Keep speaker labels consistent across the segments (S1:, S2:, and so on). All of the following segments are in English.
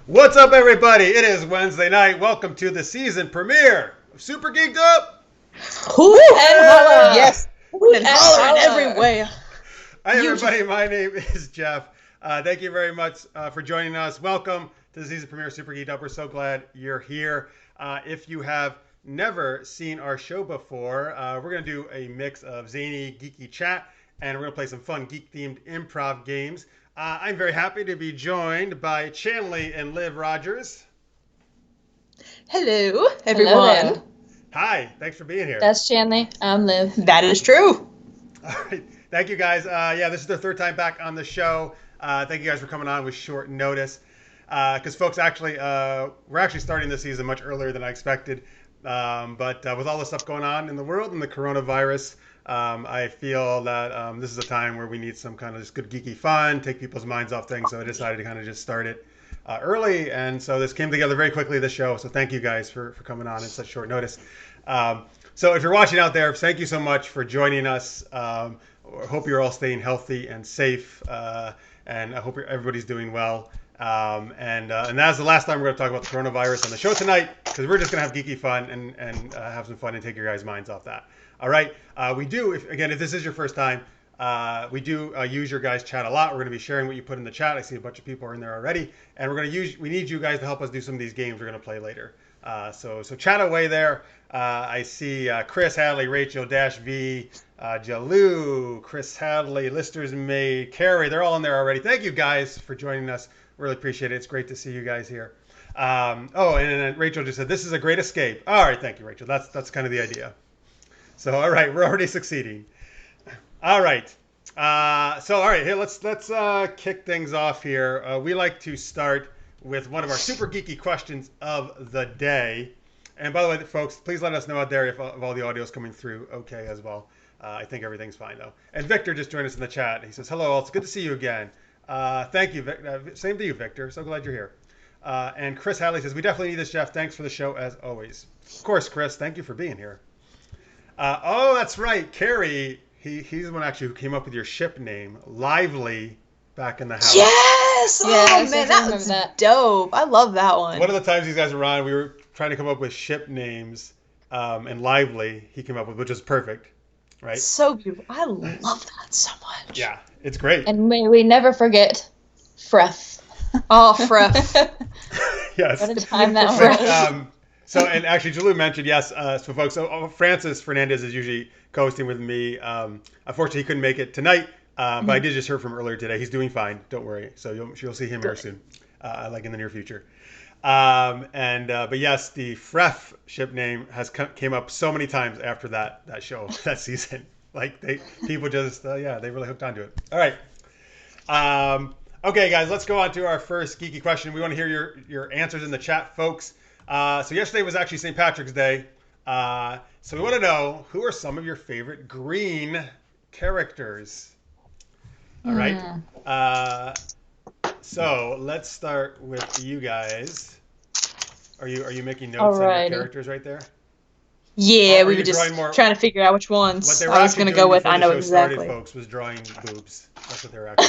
S1: What's up, everybody? It is Wednesday night. Welcome to the season premiere of Super Geeked Up.
S2: Hoot and holler.
S3: Yes.
S2: Hoot and holler in every way.
S1: Hi, everybody. My name is Jeff. Thank you very much for joining us. Welcome to the season premiere of Super Geeked Up. We're so glad you're here. If you have never seen our show before, we're going to do a mix of zany, geeky chat, and we're going to play some fun geek-themed improv games. I'm very happy to be joined by Chanley and Liv Rogers.
S2: Hello, everyone.
S3: Hello.
S1: Hi, thanks for being here.
S3: That's Chanley. I'm Liv.
S2: That is true.
S1: All right, thank you guys. This is their third time back on the show. Thank you guys for coming on with short notice. Because folks, we're actually starting this season much earlier than I expected. But with all the stuff going on in the world and the coronavirus, I feel that this is a time where we need some kind of just good geeky fun, take people's minds off things. So I decided to kind of just start it early. And so this came together very quickly, the show. So thank you guys for coming on at such short notice. So if you're watching out there, thank you so much for joining us. I hope you're all staying healthy and safe. And I hope everybody's doing well. And that's the last time we're going to talk about the coronavirus on the show tonight, because we're just going to have geeky fun and have some fun and take your guys' minds off that. All right. We do, if this is your first time, we do use your guys' chat a lot. We're going to be sharing what you put in the chat. I see a bunch of people are in there already. And we need you guys to help us do some of these games we're going to play later. So chat away there. I see Chris Hadley, Rachel, Dash V, Jalou, Chris Hadley, Lister's Maid, Carrie. They're all in there already. Thank you guys for joining us. Really appreciate it. It's great to see you guys here. And Rachel just said, this is a great escape. All right. Thank you, Rachel. That's kind of the idea. So, all right. We're already succeeding. All right. Here, let's kick things off here. We like to start with one of our super geeky questions of the day. And by the way, folks, please let us know out there if all the audio is coming through okay as well. I think everything's fine, though. And Victor just joined us in the chat. He says, hello, it's good to see you again. Thank you, same to you, Victor. So glad you're here. And Chris Hadley says, we definitely need this, Jeff. Thanks for the show, as always. Of course, Chris, thank you for being here. That's right. Carrie, he's the one actually who came up with your ship name, Lively, back in the house.
S2: Yes!
S3: Yes,
S2: Oh, man,
S3: I
S2: that was
S3: remember that.
S2: dope. I love that one.
S1: One of the times these guys were on, we were trying to come up with ship names, and Lively he came up with, which is perfect, right?
S2: So beautiful. I love that so much.
S1: Yeah, it's great.
S3: And may we never forget Freth.
S2: Oh, Fref.
S1: Yes.
S3: What a time that was.
S1: And actually, Jalou mentioned, yes, so folks, Francis Fernandez is usually co-hosting with me. Unfortunately, he couldn't make it tonight, but I did just hear from earlier today. He's doing fine. Don't worry. So you'll see him here soon, like in the near future. But yes, the Fref ship name came up so many times after that show, that season. Like people just, they really hooked onto it. All right. Okay, guys, let's go on to our first geeky question. We want to hear your answers in the chat, folks. So yesterday was actually St. Patrick's Day. So we want to know, who are some of your favorite green characters? All right. So let's start with you guys. Are you making notes on your characters right there?
S2: Yeah, we were just trying to figure out which ones I was going to go with. I know exactly.
S1: Started, folks, was drawing boobs. That's what they were actually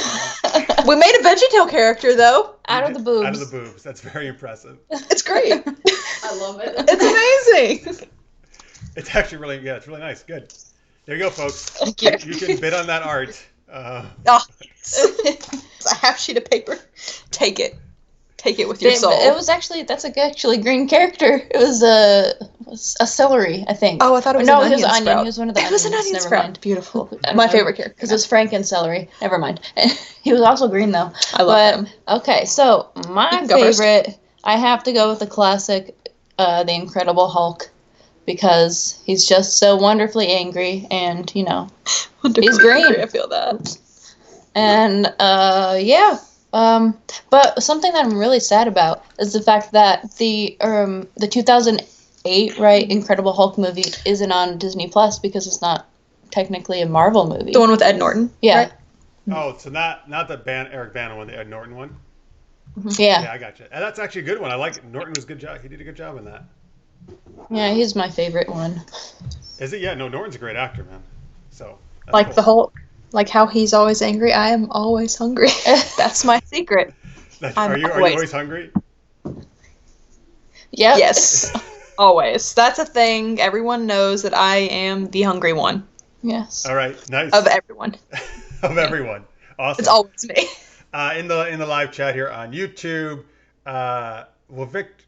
S1: doing.
S2: We made a VeggieTale character, though.
S3: Out of the boobs.
S1: Out of the boobs. That's very impressive.
S2: It's great.
S3: I love it.
S2: It's amazing.
S1: It's actually it's really nice. Good. There you go, folks.
S2: Thank you.
S1: You can bid on that art.
S2: It's a half sheet of paper. Take it. Take it with your soul.
S3: That's actually green character. It was a celery, I think.
S2: Oh, I thought it was an onion sprout.
S3: Onion. He was one of the onions.
S2: It was an onion sprout.
S3: Mind.
S2: Beautiful. My favorite character.
S3: Because it's Frank and celery. Never mind. He was also green, though.
S2: I love him.
S3: Okay, so my favorite, I have to go with the classic, The Incredible Hulk, because he's just so wonderfully angry, and, he's green.
S2: Angry, I feel that.
S3: And, but something that I'm really sad about is the fact that the 2008 Incredible Hulk movie isn't on Disney Plus because it's not technically a Marvel movie.
S2: The one with Ed Norton.
S3: Yeah.
S2: Right?
S1: Oh, so not the Eric Bana one, the Ed Norton one.
S3: Yeah.
S1: Yeah, I got you. And that's actually a good one. I like it. Norton was a good job. He did a good job in that.
S3: Yeah, he's my favorite one.
S1: Is it? Yeah. No, Norton's a great actor, man. So.
S2: Like
S1: cool.
S2: the Hulk. Like how he's always angry, I am always hungry. That's my secret.
S1: Are you always hungry?
S3: Yep.
S2: Yes. Always. That's a thing. Everyone knows that I am the hungry one.
S3: Yes.
S1: All right. Nice.
S2: Of everyone.
S1: Of everyone. Awesome.
S2: It's always me.
S1: In the live chat here on YouTube,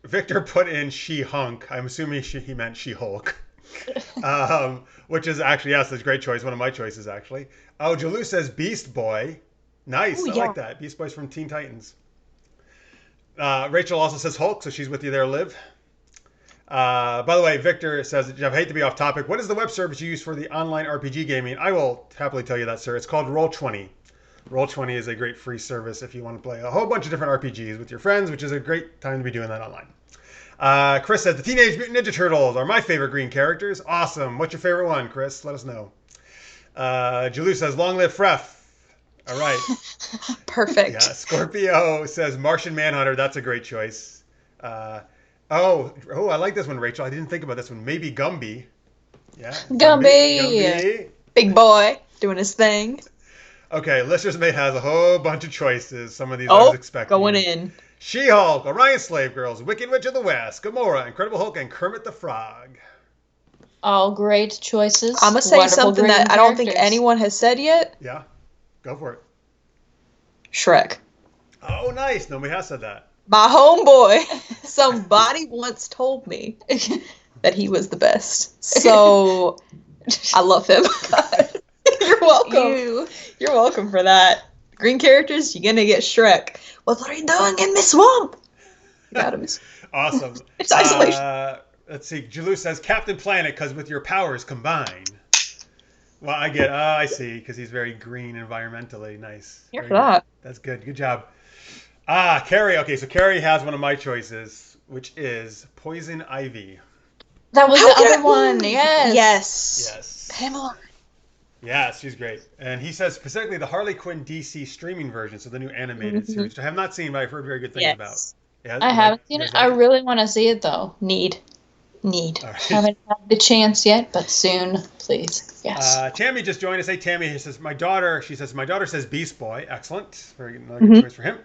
S1: Victor put in She-Hunk. I'm assuming he meant She-Hulk. Which is actually, yes, that's a great choice. One of my choices, actually. Oh, Jalou says Beast Boy. Nice.
S2: Ooh,
S1: I like that. Beast Boy's from Teen Titans. Rachel also says Hulk, so she's with you there, Liv. By the way, Victor says, I hate to be off topic. What is the web service you use for the online RPG gaming? I will happily tell you that, sir. It's called Roll20. Roll20 is a great free service if you want to play a whole bunch of different RPGs with your friends, which is a great time to be doing that online. Chris says, the Teenage Mutant Ninja Turtles are my favorite green characters. Awesome. What's your favorite one, Chris? Let us know. Jalou says, long live Fref. All right.
S2: Perfect.
S1: Yeah. Scorpio says, Martian Manhunter. That's a great choice. I like this one, Rachel. I didn't think about this one. Maybe Gumby. Yeah.
S3: Gumby.
S2: Big boy doing his thing.
S1: Okay, Lister's Mate has a whole bunch of choices. Some of these I was expecting.
S2: Going in.
S1: She-Hulk, Orion Slave Girls, Wicked Witch of the West, Gamora, Incredible Hulk, and Kermit the Frog.
S3: All great choices.
S2: I'm going to say something that I don't think anyone has said yet.
S1: Yeah, go for it.
S2: Shrek.
S1: Oh, nice. Nobody has said that.
S2: My homeboy. Somebody once told me that he was the best. So, I love him. You're welcome. You're welcome for that. Green characters, you're gonna get Shrek. What are you doing in the swamp? Got him.
S1: Awesome.
S2: It's isolation.
S1: Let's see. Jalou says Captain Planet because with your powers combined. Well, I see, because he's very green environmentally. Nice.
S2: Here for that.
S1: That's good. Good job. Carrie. Okay, so Carrie has one of my choices, which is Poison Ivy.
S3: That was the other one. Yes.
S1: Yes.
S2: Pamela.
S1: Yeah, she's great. And he says specifically the Harley Quinn DC streaming version, so the new animated series, which I have not seen, but I've heard very good things about. Yeah,
S3: I haven't seen it. I really want to see it, though. Need. Right. Haven't had the chance yet, but soon, please. Yes.
S1: Tammy just joined us. Hey, Tammy. She says, my daughter says Beast Boy. Excellent. Very good. Another good choice for him.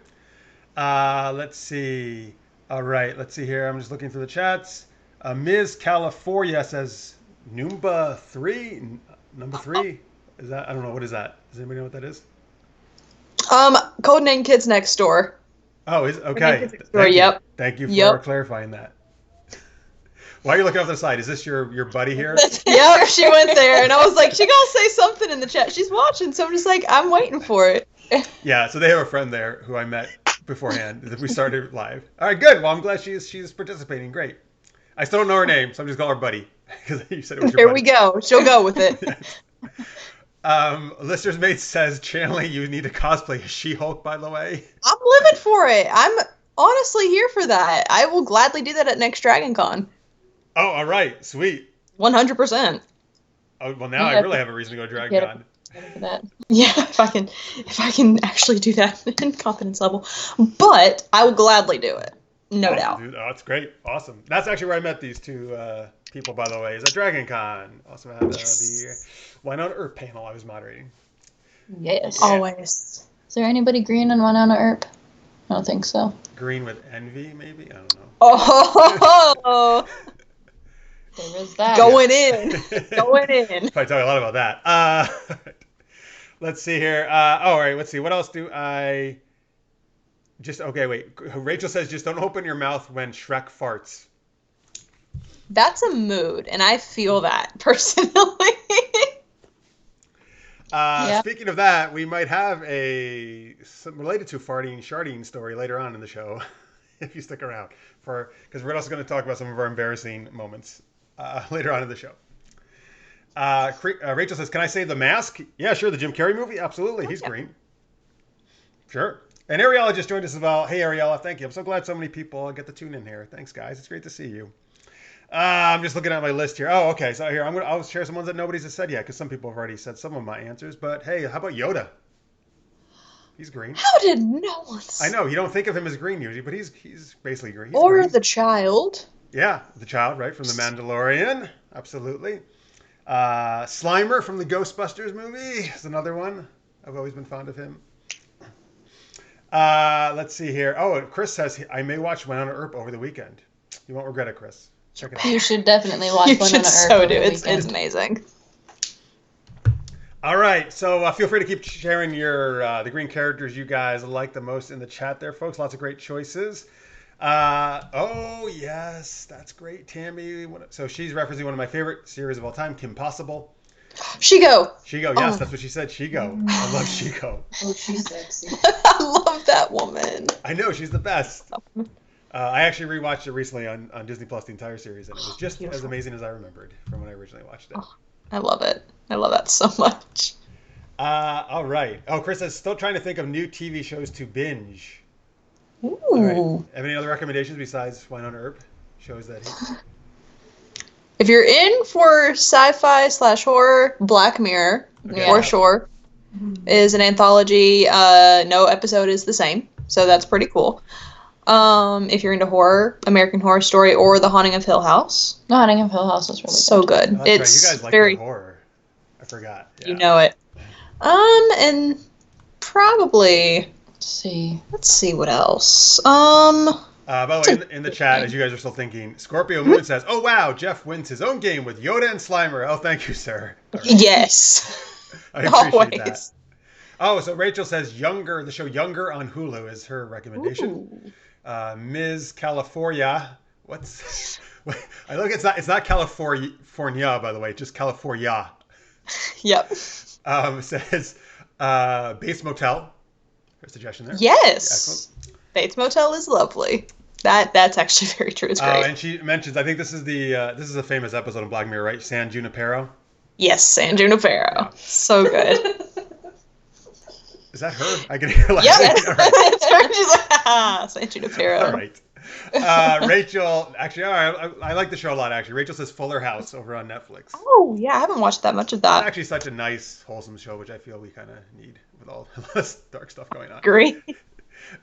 S1: Let's see. All right. Let's see here. I'm just looking through the chats. Ms. California says Number 3. Number 3. Is that? I don't know. What is that? Does anybody know what that is?
S2: Codename Kids Next Door.
S1: Oh, okay. Thank you for clarifying that. Why are you looking off the side? Is this your buddy here?
S2: Yep, she went there, and I was like, she gonna say something in the chat. She's watching, so I'm just like, I'm waiting for it.
S1: Yeah, so they have a friend there who I met beforehand. We started live. All right, good. Well, I'm glad she's participating. Great. I still don't know her name, so I'm just calling her Buddy because you said it was your buddy.
S2: Here we go. She'll go with it.
S1: Listener's Mate says, Chanley, you need to cosplay as She-Hulk, by the way.
S2: I'm living for it. I'm honestly here for that. I will gladly do that at next Dragon Con.
S1: Oh, all right. Sweet.
S2: 100%.
S1: Oh, well, now I really have a reason to go to Dragon Con.
S2: Yeah, if I can actually do that in confidence level. But I will gladly do it. No doubt.
S1: Dude. Oh, that's great. Awesome. That's actually where I met these two people, by the way, is at Dragon Con. Also had the Wine on Earth panel I was moderating.
S3: Yes.
S2: Yeah. Always.
S3: Is there anybody green on Wine on Earth? I don't think so.
S1: Green with envy, maybe? I don't know.
S2: Oh!
S3: There is that.
S2: Going in.
S1: Probably talk a lot about that. Let's see here. All right, let's see. What else do I... wait. Rachel says, just don't open your mouth when Shrek farts.
S2: That's a mood, and I feel that, personally.
S1: Speaking of that, we might have some related to sharding story later on in the show, if you stick around, because we're also going to talk about some of our embarrassing moments later on in the show. Rachel says, can I say The Mask? Yeah, sure. The Jim Carrey movie? Absolutely. He's green. Sure. And Ariella just joined us as well. Hey, Ariella. Thank you. I'm so glad so many people get to tune in here. Thanks, guys. It's great to see you. I'm just looking at my list here. Oh, okay. So here, I'll share some ones that nobody's said yet, because some people have already said some of my answers. But hey, how about Yoda? He's green.
S2: How did no one
S1: I know. You don't think of him as green usually, but he's basically green. He's
S2: or
S1: green.
S2: The child.
S1: Yeah, the child, right, from The Mandalorian. Absolutely. Slimer from the Ghostbusters movie is another one. I've always been fond of him. Let's see here. Oh, Chris says, I may watch Wine on Earp over the weekend. You won't regret it, Chris. Check it out.
S3: You should definitely watch
S2: You
S3: One
S2: should
S3: on Earth.
S2: so do. It's amazing.
S1: All right, so feel free to keep sharing your the green characters you guys like the most in the chat there, folks. Lots of great choices. Oh, yes, that's great, Tammy. So she's referencing one of my favorite series of all time, Kim Possible.
S2: Shigo.
S1: Shigo, yes, that's what she said, Shigo. I love Shigo.
S3: Oh, she's sexy.
S2: I love that woman.
S1: I know, she's the best. I actually rewatched it recently on Disney Plus, the entire series, and it was just as amazing as I remembered from when I originally watched it.
S2: Oh, I love it. I love that so much.
S1: All right. Oh, Chris is still trying to think of new TV shows to binge.
S2: Ooh.
S1: All right. Have any other recommendations besides Winona Earp? Shows that
S2: If you're in for sci-fi/horror, Black Mirror, for sure, is an anthology. No episode is the same, so that's pretty cool. If you're into horror, American Horror Story or The Haunting of Hill House.
S3: The Haunting of Hill House is really
S2: so good.
S1: Oh,
S2: it's
S1: right. You guys like
S2: very
S1: horror. I forgot. Yeah.
S2: You know it. And probably let's see what else.
S1: By the way, in the chat, as you guys are still thinking, Scorpio Moon says, "Oh wow, Jeff wins his own game with Yoda and Slimer." Oh, thank you, sir. Right.
S2: Yes.
S1: I appreciate
S2: Always.
S1: that. Oh, so Rachel says Younger, the show Younger on Hulu is her recommendation. Ms. California. What's I look it's not California, by the way, just California.
S2: Yep.
S1: Says Bates Motel. Her suggestion there.
S2: Yes. Bates Motel is lovely. That's actually very true. It's great.
S1: And she mentions, I think this is a famous episode of Black Mirror, right? San Junipero.
S2: Yes, San Junipero. Yeah. So good.
S1: Is that her? I can hear her laughing.
S2: Yes.
S1: All right.
S2: She's like, San Junipero.
S1: All right. Rachel, actually, all right, I like the show a lot, actually. Rachel says Fuller House over on Netflix.
S2: Oh, yeah, I haven't watched that much of that.
S1: It's actually such a nice, wholesome show, which I feel we kind of need with all this dark stuff going on.
S2: Great.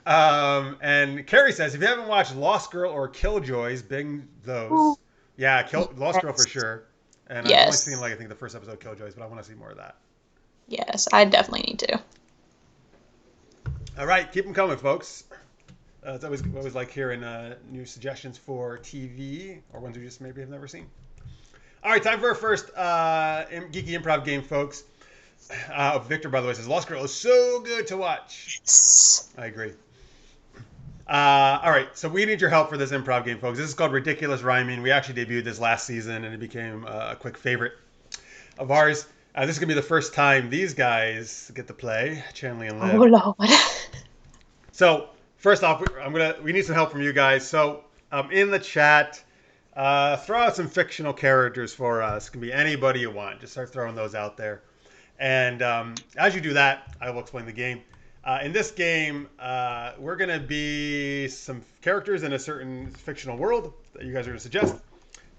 S1: And Carrie says, if you haven't watched Lost Girl or Killjoys, bing those. Ooh. Yeah, Lost Girl for sure. And I've only seen, I think the first episode of Killjoys, but I want to see more of that.
S2: Yes, I definitely need to.
S1: All right, keep them coming, folks. It's always like hearing new suggestions for TV or ones we just maybe have never seen. All right, time for our first geeky improv game, folks. Victor, by the way, says Lost Girl is so good to watch.
S2: Yes.
S1: I agree. All right, so we need your help for this improv game, folks. This is called Ridiculous Rhyming. We actually debuted this last season, and it became a quick favorite of ours. This is going to be the first time these guys get to play, Chanley and Liv.
S2: Oh, Lord.
S1: So, first off, we need some help from you guys. So, in the chat, throw out some fictional characters for us. It can be anybody you want. Just start throwing those out there. And as you do that, I will explain the game. In this game, we're going to be some characters in a certain fictional world that you guys are going to suggest.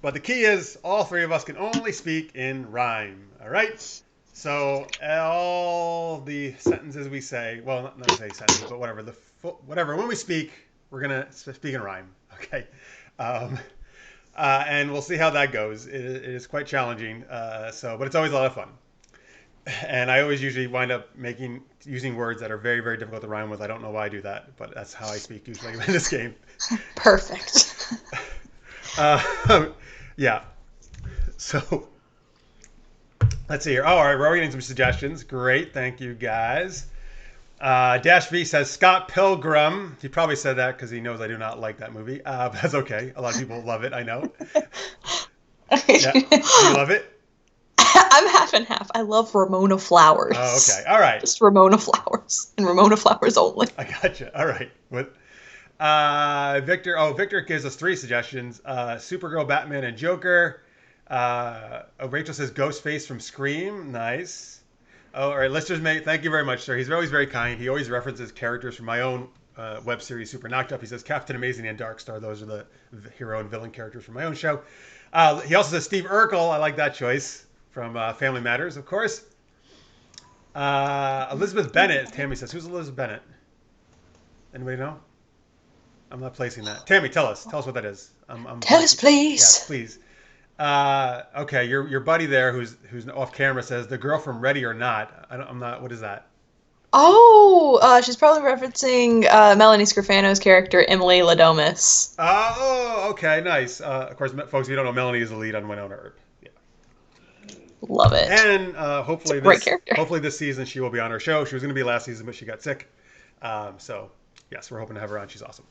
S1: But the key is all three of us can only speak in rhyme. All right? So all the sentences we say, well, not to say sentences, but whatever. When we speak, we're going to speak in rhyme. Okay? And we'll see how that goes. It is quite challenging, but it's always a lot of fun. And I always usually wind up using words that are very, very difficult to rhyme with. I don't know why I do that, but that's how I speak usually in this game.
S2: Perfect.
S1: Yeah. So let's see here. Oh, all right, we're getting some suggestions. Great, thank you guys. Dash V says Scott Pilgrim. He probably said that because he knows I do not like that movie. But that's okay. A lot of people love it. I know. Yeah. You love it?
S2: I'm half and half. I love Ramona Flowers.
S1: Oh, okay. All right.
S2: Just Ramona Flowers and Ramona Flowers only.
S1: I gotcha. All right. Victor gives us 3 suggestions. Supergirl, Batman, and Joker. Rachel says Ghostface from Scream. Nice. Oh, all right. Listeners, thank you very much, sir. He's always very kind. He always references characters from my own web series, Super Knocked Up. He says Captain Amazing and Darkstar. Those are the hero and villain characters from my own show. He also says Steve Urkel. I like that choice. From Family Matters, of course. Elizabeth Bennett, Tammy says. Who's Elizabeth Bennett? Anybody know? I'm not placing that. Tammy, tell us. Tell us what that is.
S2: Tell us, please.
S1: Yes, please. Okay, your buddy there who's off camera says the girl from Ready or Not. I'm not. What is that?
S2: Oh, she's probably referencing Melanie Scrofano's character, Emily Ladomas.
S1: Oh, okay, nice. Of course, folks, if you don't know, Melanie is the lead on Winona Earp. Yeah.
S2: Love it.
S1: And hopefully this season she will be on our show. She was going to be last season, but she got sick. So, yes, we're hoping to have her on. She's awesome.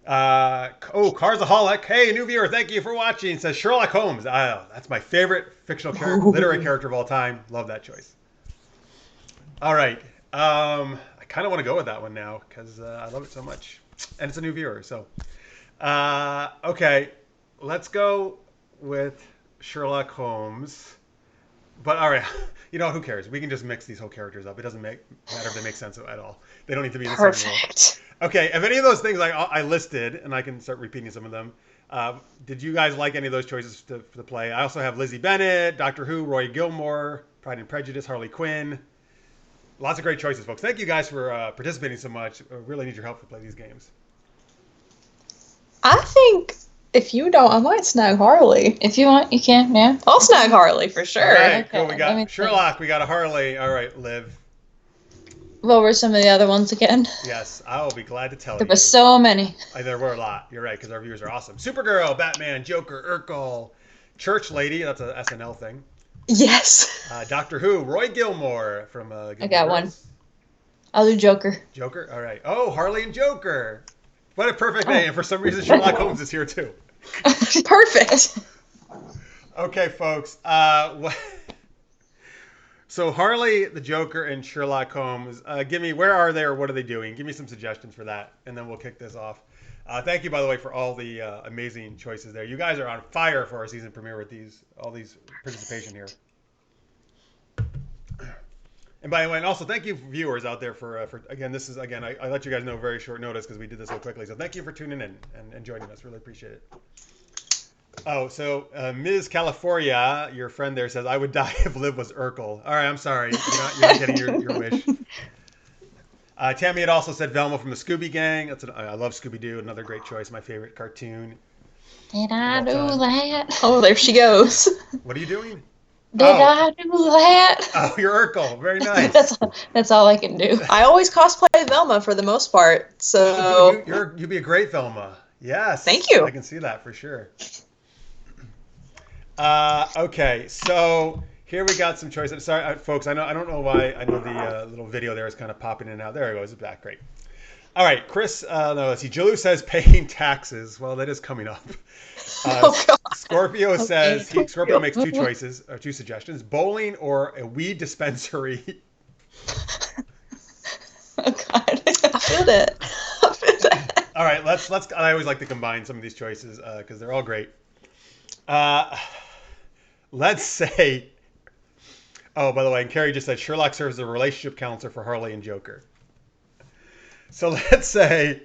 S1: Carsaholic. Hey, new viewer, thank you for watching. Says Sherlock Holmes. That's my favorite fictional literary character of all time. Love that choice. All right. I kind of want to go with that one now because I love it so much. And it's a new viewer. So, okay. Let's go with Sherlock Holmes. But all right. You know, who cares? We can just mix these whole characters up. It doesn't matter if they make sense at all. They don't need to be the same role. Okay, if any of those things I listed, and I can start repeating some of them, did you guys like any of those choices for the play? I also have Lizzie Bennet, Doctor Who, Roy Gilmore, Pride and Prejudice, Harley Quinn. Lots of great choices, folks. Thank you guys for participating so much. I really need your help to play these games.
S2: I think if you don't, I might snag Harley.
S3: If you want, you can, yeah.
S2: I'll snag Harley for sure.
S1: All right,
S3: Okay,
S1: cool. We got Sherlock, we got a Harley. All right, Liv.
S3: What were some of the other ones again?
S1: Yes, I will be glad to tell you.
S3: There were so many.
S1: There were a lot. You're right, because our viewers are awesome. Supergirl, Batman, Joker, Urkel, Church Lady. That's a SNL thing.
S2: Yes.
S1: Doctor Who, Roy Gilmore from Gilmore
S3: I got
S1: Girls.
S3: one. I'll do Joker.
S1: Joker? All right. Oh, Harley and Joker. What a perfect name. And for some reason, Sherlock Holmes is here, too.
S2: Perfect.
S1: Okay, folks. So Harley, the Joker, and Sherlock Holmes. Where are they or what are they doing? Give me some suggestions for that, and then we'll kick this off. Thank you, by the way, for all the amazing choices there. You guys are on fire for our season premiere with all these participation here. And by the way, and also thank you viewers out there for again, this is, again, I let you guys know very short notice because we did this so quickly. So thank you for tuning in and joining us. Really appreciate it. Oh, so Ms. California, your friend there, says, I would die if Liv was Urkel. All right, I'm sorry. You're not getting your wish. Tammy had also said Velma from the Scooby Gang. I love Scooby-Doo. Another great choice. My favorite cartoon.
S3: Did I do that?
S2: Oh, there she goes.
S1: What are you doing?
S3: Did I do that?
S1: Oh, you're Urkel. Very nice.
S3: That's all I can do.
S2: I always cosplay Velma for the most part. So
S1: you'd be a great Velma. Yes.
S2: Thank you.
S1: I can see that for sure. Okay, so here we got some choices. Sorry, folks. I don't know why. I know the little video there is kind of popping in and out. There it goes. It's back. Great. All right, Chris. No, let's see. Jalou says paying taxes. Well, that is coming up.
S2: Oh, God.
S1: Scorpio says Scorpio makes two choices or two suggestions: bowling or a weed dispensary.
S2: Oh God, I feel it.
S1: All right, let's. I always like to combine some of these choices because they're all great. Let's say. Oh, by the way, and Carrie just said Sherlock serves as a relationship counselor for Harley and Joker. So let's say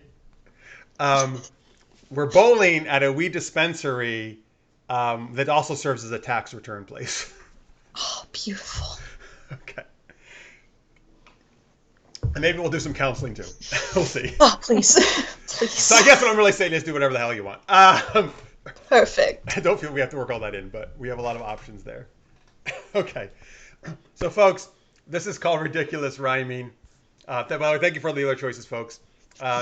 S1: we're bowling at a weed dispensary that also serves as a tax return place.
S2: Oh, beautiful.
S1: Okay. And maybe we'll do some counseling too. We'll see.
S2: Oh, please. Please.
S1: So I guess what I'm really saying is do whatever the hell you want.
S2: Perfect.
S1: I don't feel we have to work all that in, but we have a lot of options there. Okay. So, folks, this is called ridiculous rhyming. By the way, thank you for the other choices, folks.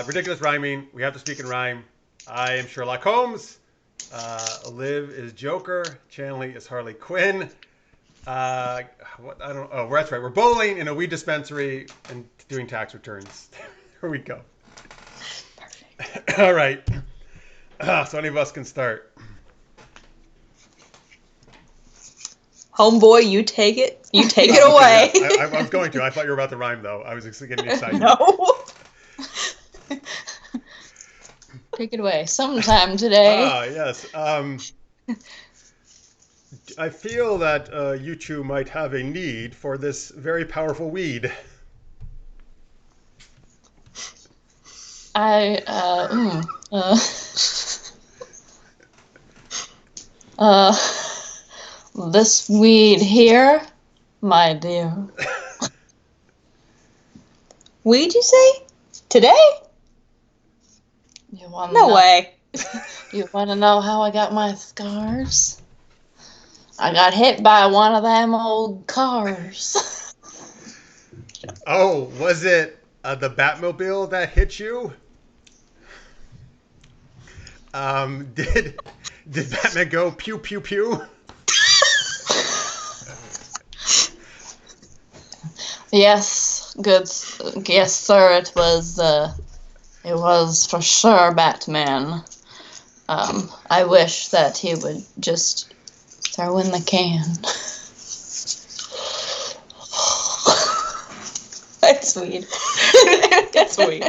S1: Ridiculous rhyming. We have to speak in rhyme. I am Sherlock Holmes. Liv is Joker. Chanley is Harley Quinn. I don't. Oh, that's right. We're bowling in a weed dispensary and doing tax returns. Here we go. Perfect. All right. So any of us can start.
S2: Homeboy, you take it. You take it away.
S1: I was going to. I thought you were about to rhyme, though. I was getting excited.
S2: No.
S3: Take it away. Sometime today.
S1: Yes. I feel that you two might have a need for this very powerful weed.
S3: This weed here, my dear.
S2: Weed, you say? Today? No way.
S3: You want to know how I got my scars? I got hit by one of them old cars.
S1: Oh, was it the Batmobile that hit you? Did Batman go pew pew pew?
S3: Yes, good. Yes, sir. It was for sure Batman. I wish that he would just throw in the can. That's sweet. That's sweet.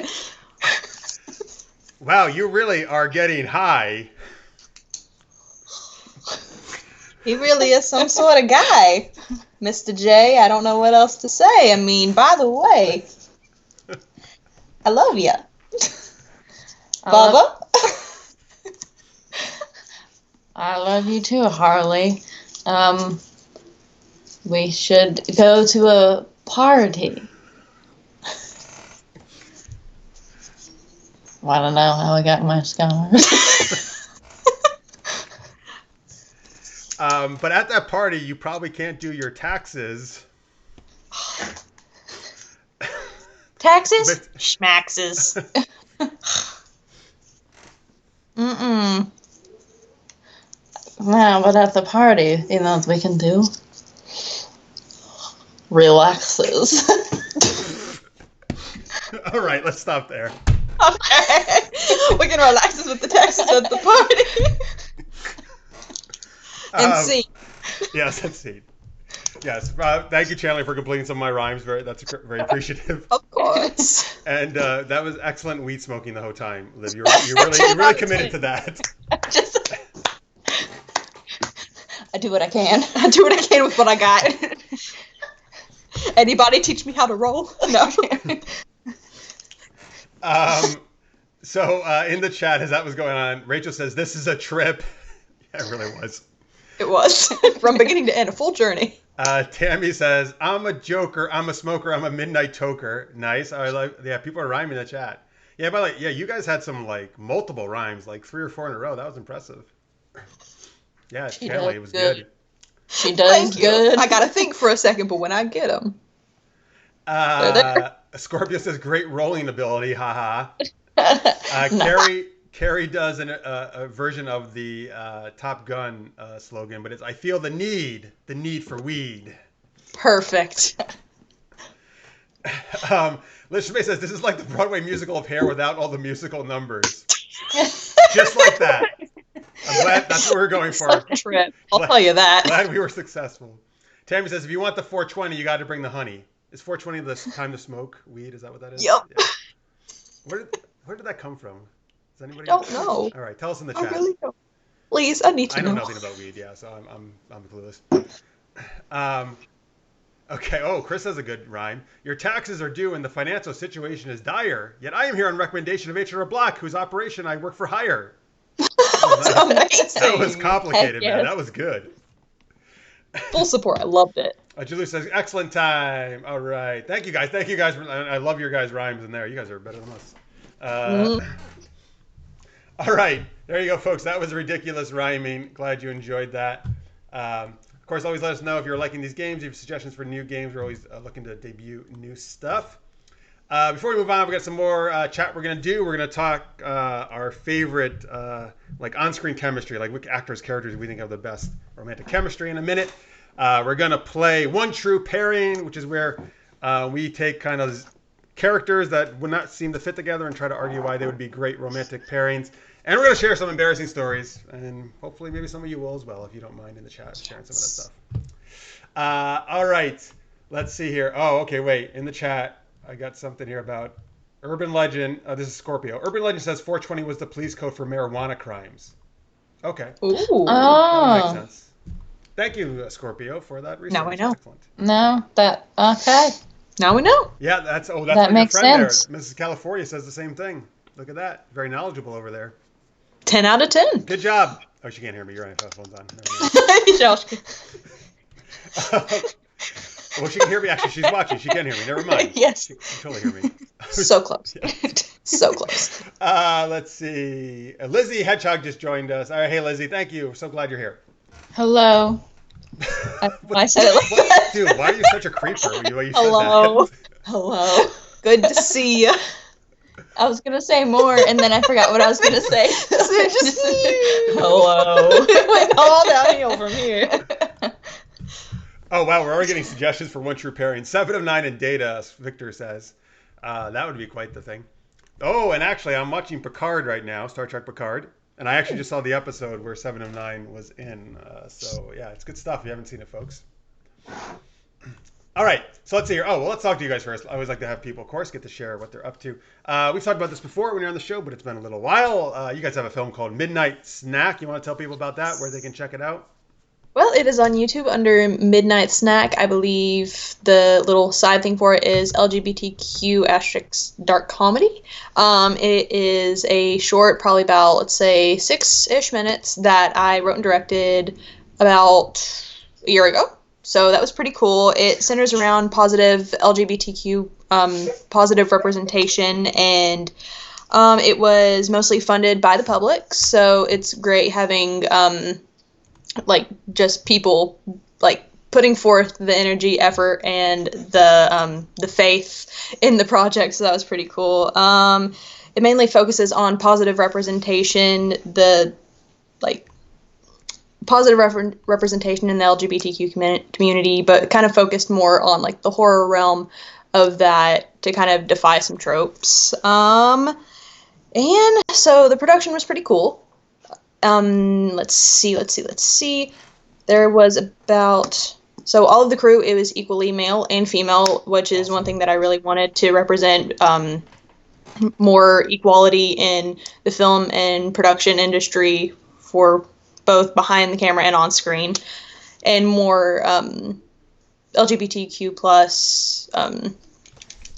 S1: Wow, you really are getting high.
S2: He really is some sort of guy, Mr. J. I don't know what else to say. I mean, by the way, I love ya. Bubba?
S3: I love you too, Harley. We should go to a party. I don't know how I got my scars.
S1: But at that party, you probably can't do your taxes.
S2: Taxes? Schmaxes. Mm-mm.
S3: No, but at the party, you know what we can do? Relaxes.
S1: All right, let's stop there.
S2: Okay. We can relax with the taxes at the party. And see.
S1: Yes, let's see. Yes, thank you, Chanley, for completing some of my rhymes. That's very appreciative.
S2: Of course.
S1: And that was excellent weed smoking the whole time, Liv. You really committed to that.
S2: I do what I can. I do what I can with what I got. Anybody teach me how to roll? No.
S1: So in the chat, as that was going on, Rachel says, "This is a trip." Yeah, it really was.
S2: It was. From beginning to end, a full journey.
S1: Tammy says, "I'm a joker, I'm a smoker, I'm a midnight toker." Nice. People are rhyming in the chat. Yeah, but you guys had some multiple rhymes, 3 or 4 in a row. That was impressive. Yeah, Chanley, it was good.
S3: She does good.
S2: I gotta think for a second, but when I get them.
S1: Scorpio says, "Great rolling ability, haha." Carrie does a version of the Top Gun slogan, but it's "I feel the need for weed."
S2: Perfect.
S1: Liz Shamay says, "This is like the Broadway musical of Hair without all the musical numbers." Just like that. I'm glad that's what we're going for.
S2: Trip. I'll tell you that.
S1: Glad we were successful. Tammy says, "If you want the 420, you got to bring the honey." Is 420 the time to smoke weed? Is that what that is?
S2: Yep.
S1: Yeah. Where did that come from? Does anybody
S2: don't know?
S1: All right, tell us in the chat.
S2: I really don't. Please, I need to know.
S1: I know nothing about weed, yeah, so I'm clueless. Okay. Oh, Chris has a good rhyme. "Your taxes are due and the financial situation is dire. Yet I am here on recommendation of H.R. Block, whose operation I work for hire."
S2: That's amazing.
S1: That was complicated,
S2: Heck
S1: man.
S2: yes.
S1: That was good.
S2: Full support. I loved it.
S1: Julie says, "Excellent time." All right. Thank you, guys. I love your guys' rhymes in there. You guys are better than us. All right. There you go, folks. That was ridiculous rhyming. Glad you enjoyed that. Of course, always let us know if you're liking these games. If you have suggestions for new games, we're always looking to debut new stuff. Before we move on, we got some more chat we're going to do. We're going to talk our favorite on-screen chemistry, which actors, characters we think have the best romantic chemistry in a minute. We're going to play One True Pairing, which is where we take kind of characters that would not seem to fit together and try to argue why they would be great romantic pairings. And we're going to share some embarrassing stories, and hopefully maybe some of you will as well, if you don't mind in the chat sharing some of that stuff. All right. Let's see here. Oh, okay, wait. In the chat, I got something here about urban legend. This is Scorpio. Urban legend says 420 was the police code for marijuana crimes. Okay.
S2: Ooh.
S3: Oh.
S1: That makes sense. Thank you, Scorpio, for that research.
S2: Now I know.
S1: Excellent.
S3: No, okay.
S2: Now we know.
S1: Yeah, that's
S3: that
S1: your
S3: makes
S1: friend
S3: sense.
S1: there. Mrs. California says the same thing. Look at that. Very knowledgeable over there.
S2: 10 out of 10.
S1: Good job. Oh, she can't hear me. You're right. Headphones on. Well, she can hear me. Actually, she's watching. She can hear me. Never mind.
S2: Yes.
S1: She can totally hear me.
S2: So close.
S1: Yeah.
S2: So close.
S1: Let's see. Lizzie Hedgehog just joined us. All right, hey, Lizzie. Thank you. So glad you're here.
S3: Hello. I said it like that.
S1: Dude, why are you such a creeper? You
S2: Hello.
S1: Said
S2: Hello. Good to see you.
S3: I was gonna say more, and then I forgot what I was gonna say.
S2: Just hello. It went all downhill from here.
S1: Oh, wow. We're already getting suggestions for One True Pairing. 7 of 9 in data, Victor says. That would be quite the thing. Oh, and actually, I'm watching Picard right now, Star Trek Picard. And I actually just saw the episode where 7 of 9 was in. So, yeah, it's good stuff if you haven't seen it, folks. All right, so let's see here. Oh, well, let's talk to you guys first. I always like to have people, of course, get to share what they're up to. We've talked about this before when you're on the show, but it's been a little while. You guys have a film called Midnight Snack. You want to tell people about that, where they can check it out?
S2: Well, it is on YouTube under Midnight Snack. I believe the little side thing for it is LGBTQ dark comedy. It is a short, probably about, let's say, 6-ish minutes that I wrote and directed about a year ago. So that was pretty cool. It centers around positive LGBTQ positive representation, and it was mostly funded by the public. So it's great having just people putting forth the energy, effort, and the faith in the project. So that was pretty cool. It mainly focuses on positive representation, positive representation in the LGBTQ community, but kind of focused more on the horror realm of that to kind of defy some tropes. And so the production was pretty cool. Let's see. There was so all of the crew, it was equally male and female, which is one thing that I really wanted to represent, more equality in the film and production industry for both behind the camera and on screen, and more LGBTQ plus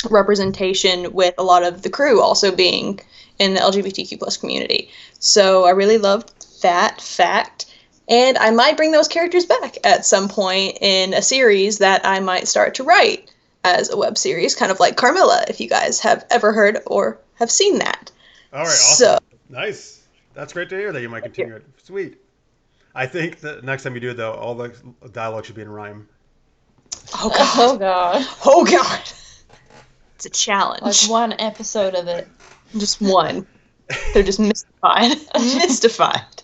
S2: representation, with a lot of the crew also being in the LGBTQ plus community. So I really loved that fact, and I might bring those characters back at some point in a series that I might start to write as a web series, kind of like Carmilla, if you guys have ever heard or have seen that.
S1: All right, awesome. Nice. That's great to hear that you might continue it. Sweet. I think the next time you do it, though, all the dialogue should be in rhyme.
S2: Oh, God.
S3: Oh, God.
S2: Oh, God. It's a challenge.
S3: Like one episode of it.
S2: Just one. They're just mystified. Mystified.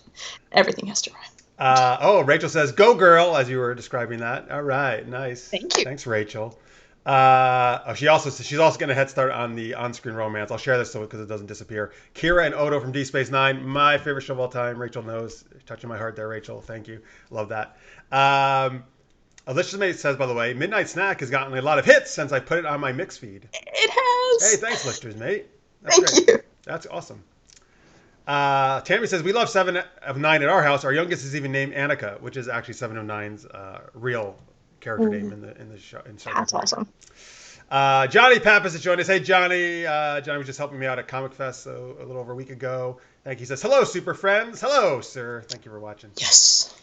S2: Everything has to rhyme.
S1: Rachel says, "Go, girl," as you were describing that. All right, nice.
S2: Thank you.
S1: Thanks, Rachel. She's also getting a head start on the on-screen romance. I'll share this because it doesn't disappear. Kira and Odo from D Space Nine, my favorite show of all time. Rachel knows, touching my heart there, Rachel. Thank you, love that. Alicia's mate says, by the way, Midnight Snack has gotten a lot of hits since I put it on my mix feed.
S2: It has.
S1: Hey, thanks, listeners, mate. That's
S2: Thank
S1: great.
S2: you.
S1: That's awesome. Tammy says, we love 7 of 9 at our house. Our youngest is even named Annika, which is actually 7 of 9's real character name in the show.
S2: That's awesome.
S1: Johnny Pappas has joined us. Hey, Johnny. Johnny was just helping me out at Comic Fest a little over a week ago. Thank you. He says, hello, super friends. Hello, sir. Thank you for watching.
S2: Yes.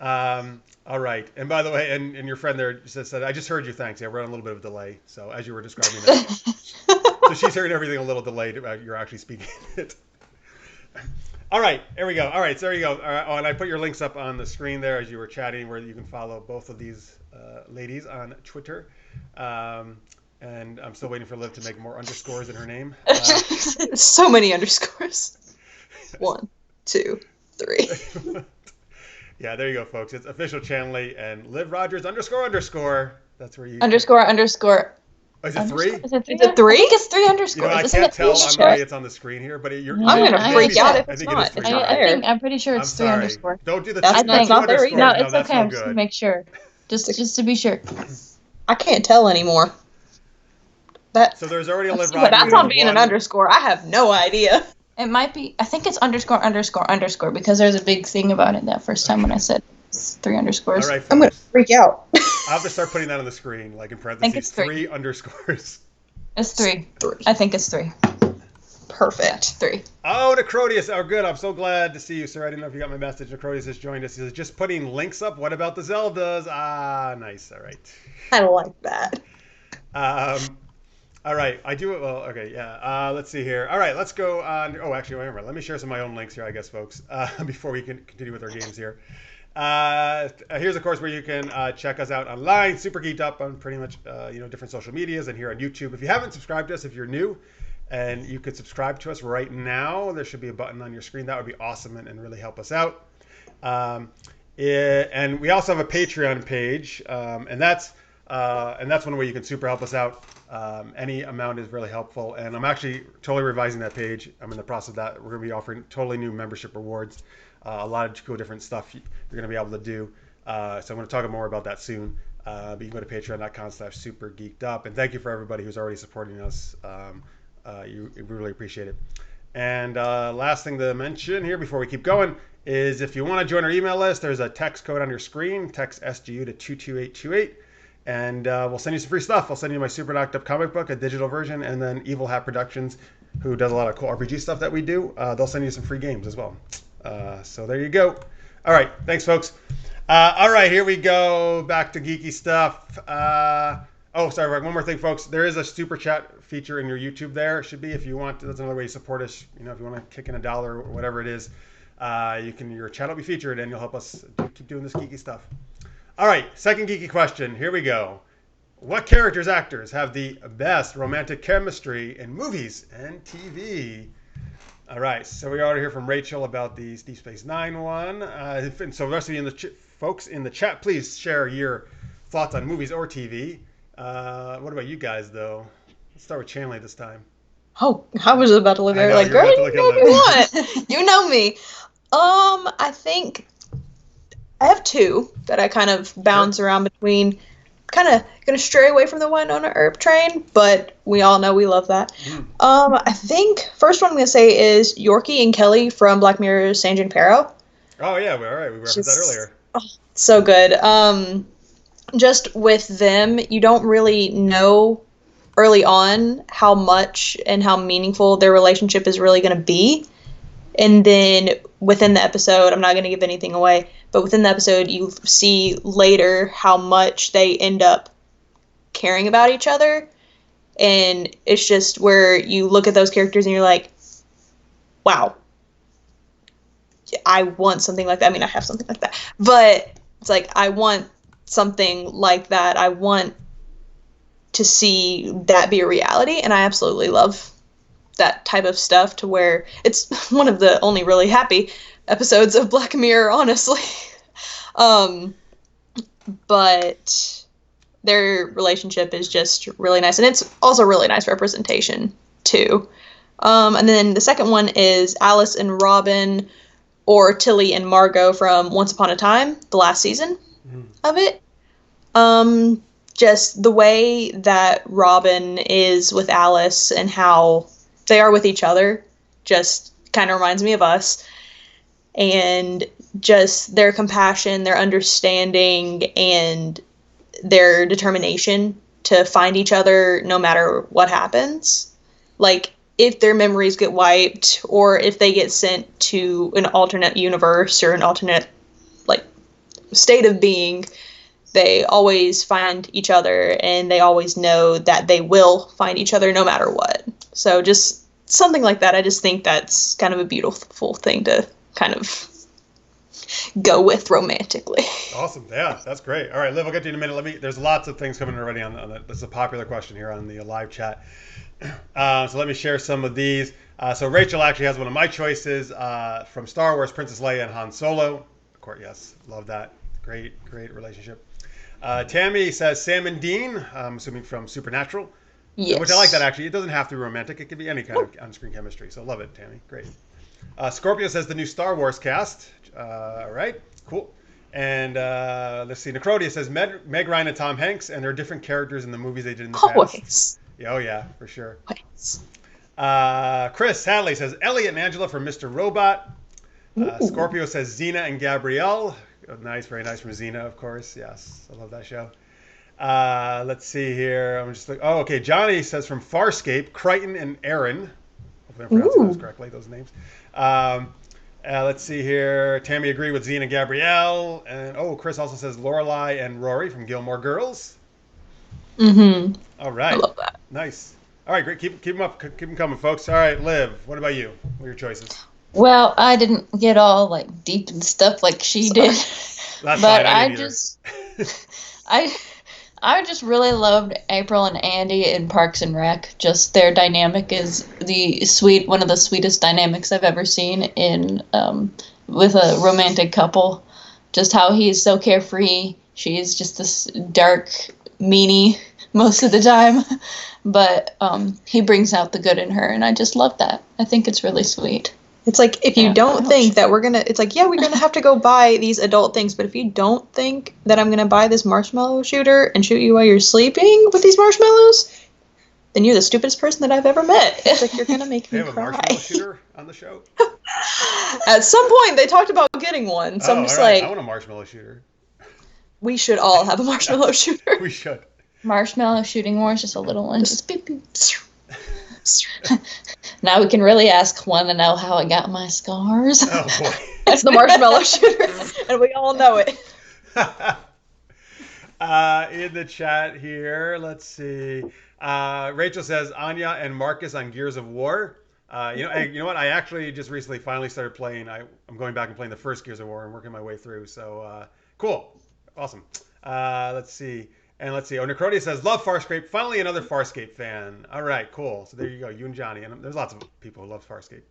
S1: All right. And by the way, and your friend there said, I just heard you. Thanks. Yeah, we're on a little bit of a delay. So as you were describing that. So she's hearing everything a little delayed about you're actually speaking it. All right, there we go. All right, so there you go. And I put your links up on the screen there as you were chatting, where you can follow both of these ladies on Twitter. And I'm still waiting for Liv to make more underscores in her name.
S2: So many underscores. 1, 2, 3.
S1: Yeah, there you go, folks. It's official Chanley and Liv Rogers __. That's where you
S3: __.
S1: Oh, is it 3?
S3: Is it 3? I think it's 3 underscores.
S1: You know, I can't tell on the way it's on the screen here, but
S2: I'm going to freak out if it's not.
S3: I'm pretty sure it's 3 underscore.
S1: Don't do the
S2: That's not there either.
S3: No, it's okay. I'm just going to make sure. Just to be sure.
S2: I can't tell anymore.
S1: So there's already a Liv Rogers.
S2: That's on being an underscore. I have no idea.
S3: It might be. I think it's ___ because there's a big thing about it that first time when I said it's 3 underscores.
S1: All right,
S2: I'm going to freak out.
S1: I'll have to start putting that on the screen, like in parentheses.
S3: I think it's 3
S1: underscores.
S3: It's 3. I think it's 3.
S2: Perfect.
S3: 3.
S1: Oh, Necrodius. Oh, good. I'm so glad to see you, sir. I didn't know if you got my message. Necrodius has joined us. He says, just putting links up. What about the Zeldas? Ah, nice. All right.
S2: I like that.
S1: All right. I do it. Well, okay. Yeah. Let's see here. All right. Let's go on. Oh, actually, wait a minute. Let me share some of my own links here, I guess, folks, before we can continue with our games here. Here's, of course, where you can check us out online. Super Geeked Up on pretty much different social medias and here on YouTube. If you haven't subscribed to us, if you're new, and you could subscribe to us right now, there should be a button on your screen. That would be awesome and really help us out. And we also have a Patreon page, and that's one way you can super help us out. Any amount is really helpful, and I'm actually totally revising that page. I'm in the process of that. We're going to be offering totally new membership rewards, a lot of cool different stuff you're going to be able to do. So I'm going to talk more about that soon. But you can go to patreon.com/supergeekedup, and thank you for everybody who's already supporting us. We really appreciate it. And last thing to mention here before we keep going is if you want to join our email list, there's a text code on your screen. Text SGU to 22828, and we'll send you some free stuff. I'll send you my Super Knocked Up comic book, a digital version, and then Evil Hat Productions, who does a lot of cool RPG stuff that we do. They'll send you some free games as well. So there you go. All right, thanks, folks. All right, here we go. Back to geeky stuff. Oh, sorry, one more thing, folks. There is a super chat feature in your YouTube there. It should be if you want. That's another way to support us. If you want to kick in $1 or whatever it is, your chat will be featured, and you'll help us keep doing this geeky stuff. All right, second geeky question. Here we go. What actors have the best romantic chemistry in movies and TV? All right, so we already hear from Rachel about the Deep Space Nine one. And so the rest of you folks in the chat, please share your thoughts on movies or TV. What about you guys, though? Let's start with Chanley this time.
S2: Oh, I was about to look at her like, girl, you know what you want. You know me. I think I have two that I kind of bounce around between. Kind of going to stray away from the Winona Earp train, but we all know we love that. I think first one I'm going to say is Yorkie and Kelly from Black Mirror's San Junipero.
S1: Oh, yeah. All right. We referenced that earlier.
S2: Oh, so good. Just with them, you don't really know early on how much and how meaningful their relationship is really going to be. And then within the episode, I'm not going to give anything away, but within the episode, you see later how much they end up caring about each other. And it's just where you look at those characters and you're like, wow, I want something like that. I mean, I have something like that, but it's like, I want something like that. I want to see that be a reality. And I absolutely love that type of stuff, to where it's one of the only really happy episodes of Black Mirror, honestly. But their relationship is just really nice, and it's also really nice representation too. And then the second one is Alice and Robin, or Tilly and Margot from Once Upon a Time, the last season of it. Just the way that Robin is with Alice and how they are with each other just kind of reminds me of us. And just their compassion, their understanding, and their determination to find each other no matter what happens. Like, if their memories get wiped, or if they get sent to an alternate universe or an alternate, like, state of being, they always find each other, and they always know that they will find each other no matter what. So just something like that. I just think that's kind of a beautiful thing to kind of go with romantically.
S1: Awesome. Yeah, that's great. All right, Liv, I'll get to you in a minute. There's lots of things coming already on the, this is a popular question here on the live chat. So let me share some of these. So Rachel actually has one of my choices from Star Wars, Princess Leia and Han Solo. Of course, yes, love that. Great relationship. Tammy says Sam and Dean, I'm assuming from Supernatural.
S2: Yes.
S1: Which I like that, actually. It doesn't have to be romantic. It could be any kind of on-screen chemistry. So love it, Tammy. Great. Scorpio says the new Star Wars cast. All right, cool. And let's see. Necrodia says Meg Ryan and Tom Hanks, and there are different characters in the movies they did in the past.
S2: Yeah,
S1: oh, yeah, for sure.
S2: Always.
S1: Chris Hadley says Elliot and Angela from Mr. Robot. Scorpio says Xena and Gabrielle. Nice, very nice from Xena, of course. Yes, I love that show. Let's see here. I'm just like, oh, okay. Johnny says from Farscape, Crichton and Aaron. Hopefully I'm pronouncing those correctly, those names. Let's see here. Tammy agreed with Xena and Gabrielle. And Chris also says Lorelai and Rory from Gilmore Girls.
S2: Mm-hmm.
S1: All right.
S2: I love that.
S1: Nice. All right, great. Keep them up. Keep them coming, folks. All right, Liv, what about you? What are your choices?
S3: Well, I didn't get all like deep and stuff like she did.
S1: That's
S3: but
S1: fine,
S3: I just really loved April and Andy in Parks and Rec. Just their dynamic is one of the sweetest dynamics I've ever seen in with a romantic couple. Just how he's so carefree. She's just this dark meanie most of the time, but he brings out the good in her, and I just love that. I think it's really sweet.
S2: It's like, if you don't think that we're gonna, it's like, yeah, we're gonna have to go buy these adult things, but if you don't think that I'm gonna buy this marshmallow shooter and shoot you while you're sleeping with these marshmallows, then you're the stupidest person that I've ever met. It's like, you're gonna make me cry.
S1: Have a marshmallow shooter on the show?
S2: At some point, they talked about getting one, so I'm just like,
S1: I want a marshmallow shooter.
S2: We should all have a marshmallow shooter.
S1: We should.
S3: Marshmallow shooting wars, just a little one. Just beep, beep. Now we can really ask one to know how I got my scars.
S1: Oh boy.
S2: That's the marshmallow shooter, and we all know it.
S1: In the chat here, let's see. Rachel says Anya and Marcus on Gears of War. You know what? I actually just recently finally started playing. I'm going back and playing the first Gears of War and working my way through. So cool, awesome. Let's see. And let's see. Oh, Necrodia says, love Farscape. Finally, another Farscape fan. All right, cool. So there you go. You and Johnny. And there's lots of people who love Farscape.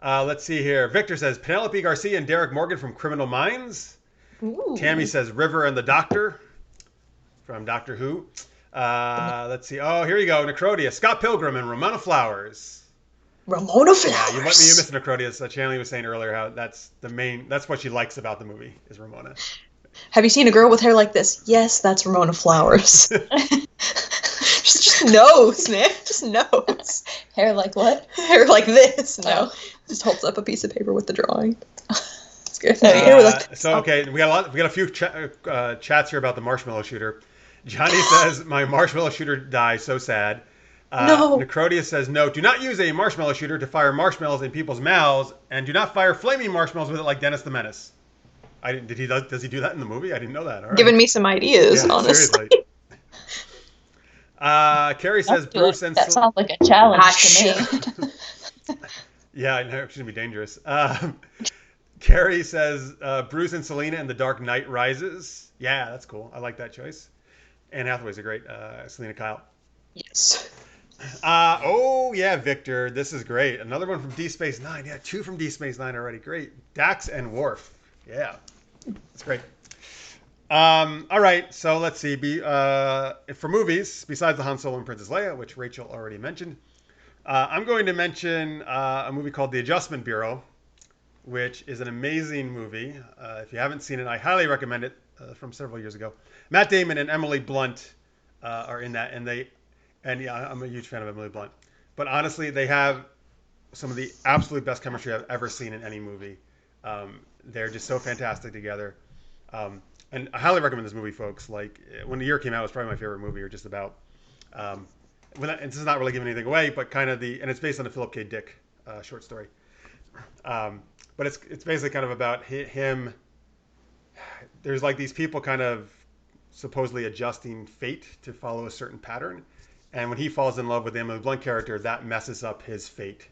S1: Let's see here. Victor says, Penelope Garcia and Derek Morgan from Criminal Minds.
S2: Ooh.
S1: Tammy says, River and the Doctor from Doctor Who. Let's see. Oh, here you go. Necrodia. Scott Pilgrim and Ramona Flowers.
S2: Ramona Flowers.
S1: Yeah, you missed Necrodia. Chanley was saying earlier how that's what she likes about the movie is Ramona.
S2: Have you seen a girl with hair like this? Yes, that's Ramona Flowers. just knows, man. Just knows.
S3: Hair like what?
S2: Hair like this. No.
S3: Oh.
S2: Just holds up a piece of paper with the drawing. It's good.
S1: Okay, we got a few chats here about the marshmallow shooter. Johnny says, my marshmallow shooter dies, so sad.
S2: No.
S1: Necrodia says, no, do not use a marshmallow shooter to fire marshmallows in people's mouths, and do not fire flaming marshmallows with it like Dennis the Menace. Does he do that in the movie? I didn't know that. All right.
S2: Giving me some ideas, honestly.
S1: Carrie says Bruce and
S3: that sounds like a challenge to me.
S1: Yeah, I know it shouldn't be dangerous. Carrie says Bruce and Selena in The Dark Knight Rises. Yeah, that's cool. I like that choice. Anne Hathaway's a great Selena Kyle.
S2: Yes.
S1: Oh yeah, Victor, this is great. Another one from D Space Nine. Yeah, 2 from D Space Nine already. Great. Dax and Worf. Yeah, that's great. All right, so let's see. For movies, besides the Han Solo and Princess Leia, which Rachel already mentioned, I'm going to mention a movie called The Adjustment Bureau, which is an amazing movie. If you haven't seen it, I highly recommend it. From several years ago, Matt Damon and Emily Blunt are in that, and yeah, I'm a huge fan of Emily Blunt. But honestly, they have some of the absolute best chemistry I've ever seen in any movie. They're just so fantastic together. And I highly recommend this movie, folks. Like, when the year came out, it was probably my favorite movie, or just about. And this is not really giving anything away, but kind of and it's based on the Philip K. Dick short story. But it's basically kind of about him. There's like these people kind of supposedly adjusting fate to follow a certain pattern. And when he falls in love with the Emily Blunt character, that messes up his fate.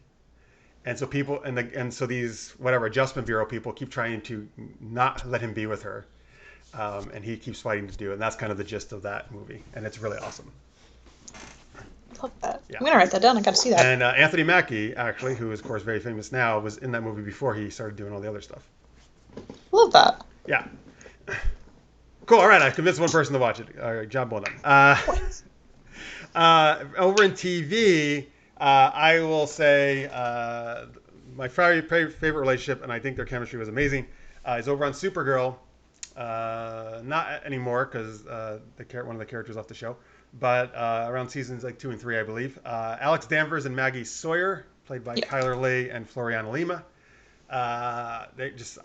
S1: And so people, and so these whatever Adjustment Bureau people keep trying to not let him be with her, and he keeps fighting to do it. And that's kind of the gist of that movie, and it's really awesome.
S2: Love that. Yeah. I'm gonna write that down. I got to see that.
S1: And Anthony Mackie, actually, who is of course very famous now, was in that movie before he started doing all the other stuff.
S2: Love that.
S1: Yeah. Cool. All right, I convinced one person to watch it. All right, job well done. Over in TV. I will say my favorite relationship, and I think their chemistry was amazing, is over on Supergirl. Not anymore because one of the characters off the show, but around seasons like 2 and 3, I believe. Alex Danvers and Maggie Sawyer, played by Kyler Lee and Floriana Lima. It's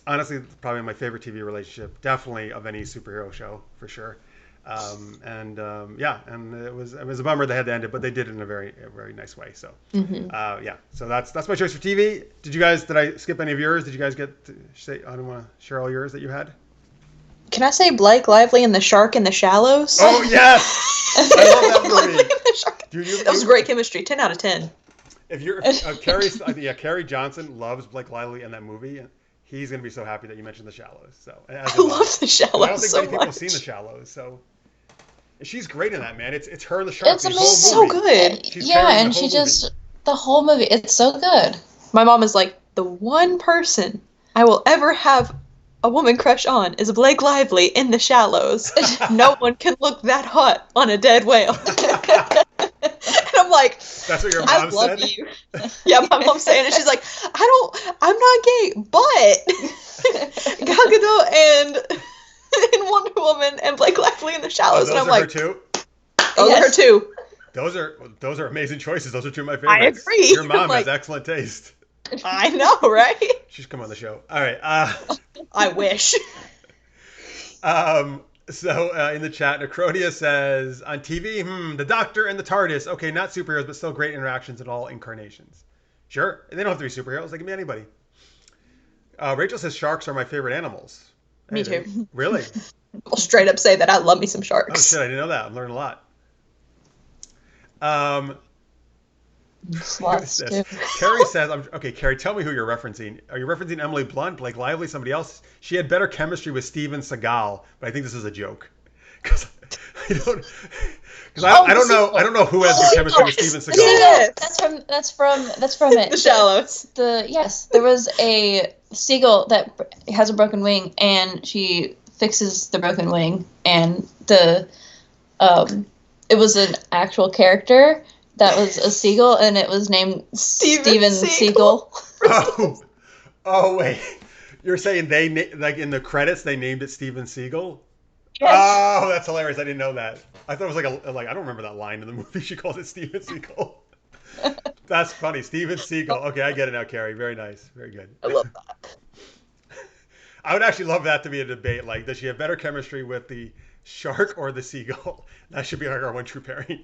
S1: honestly probably my favorite TV relationship, definitely of any superhero show for sure. And it was a bummer they had to end it, but they did it in a very nice way. So so that's my choice for TV. Did I skip any of yours? Did you guys get to say? I don't want to share all yours that you had.
S2: Can I say Blake Lively and the Shark in the Shallows?
S1: Oh yes, I love that movie.
S2: That was great chemistry. 10 out of 10.
S1: Carrie Johnson loves Blake Lively in that movie, and he's going to be so happy that you mentioned The Shallows. So
S2: I love The Shallows.
S1: I don't think many people have seen The Shallows, so she's great in that, man. It's her and the shark.
S3: It's amazing.
S2: So good.
S3: And she just the whole movie. It's so good.
S2: My mom is like, the one person I will ever have a woman crush on is Blake Lively in The Shallows. No one can look that hot on a dead whale. And I'm like,
S1: that's what your mom said?
S2: You. Yeah, my mom's saying it. She's like, I'm not gay, but Gal Gadot and Wonder Woman and Blake Lively in The Shallows.
S1: And I'm
S2: like,
S1: her too?
S2: Those are her too.
S1: Those are amazing choices. Those are two of my favorites.
S2: I agree.
S1: Your mom has excellent taste.
S2: I know, right?
S1: She's come on the show. All right.
S2: I wish.
S1: So in the chat, Necronia says, on TV, the Doctor and the TARDIS. Okay, not superheroes, but still great interactions in all incarnations. Sure. And they don't have to be superheroes. They can be anybody. Rachel says sharks are my favorite animals.
S2: Me too.
S1: Really?
S2: I'll straight up say that I love me some sharks.
S1: Oh, shit. I didn't know that. I'm learning a lot. Carrie says, okay, Carrie, tell me who you're referencing. Are you referencing Emily Blunt, Blake Lively, somebody else? She had better chemistry with Steven Seagal, but I think this is a joke. Because I don't know who has good chemistry with Steven Seagal.
S2: Yes.
S3: That's from it.
S2: The Shallows.
S3: There was a seagull that has a broken wing, and she fixes the broken wing, and it was an actual character that was a seagull, and it was named Steven Seagal.
S1: Oh, wait. You're saying like in the credits they named it Steven Seagal?
S2: Yes.
S1: Oh, that's hilarious. I didn't know that. I thought it was like I don't remember that line in the movie. She called it Steven Seagal. That's funny. Steven Seagal. Okay, I get it now, Carrie. Very nice. Very good.
S2: I love that.
S1: I would actually love that to be a debate. Like, does she have better chemistry with the shark or the seagull? That should be like our one true pairing.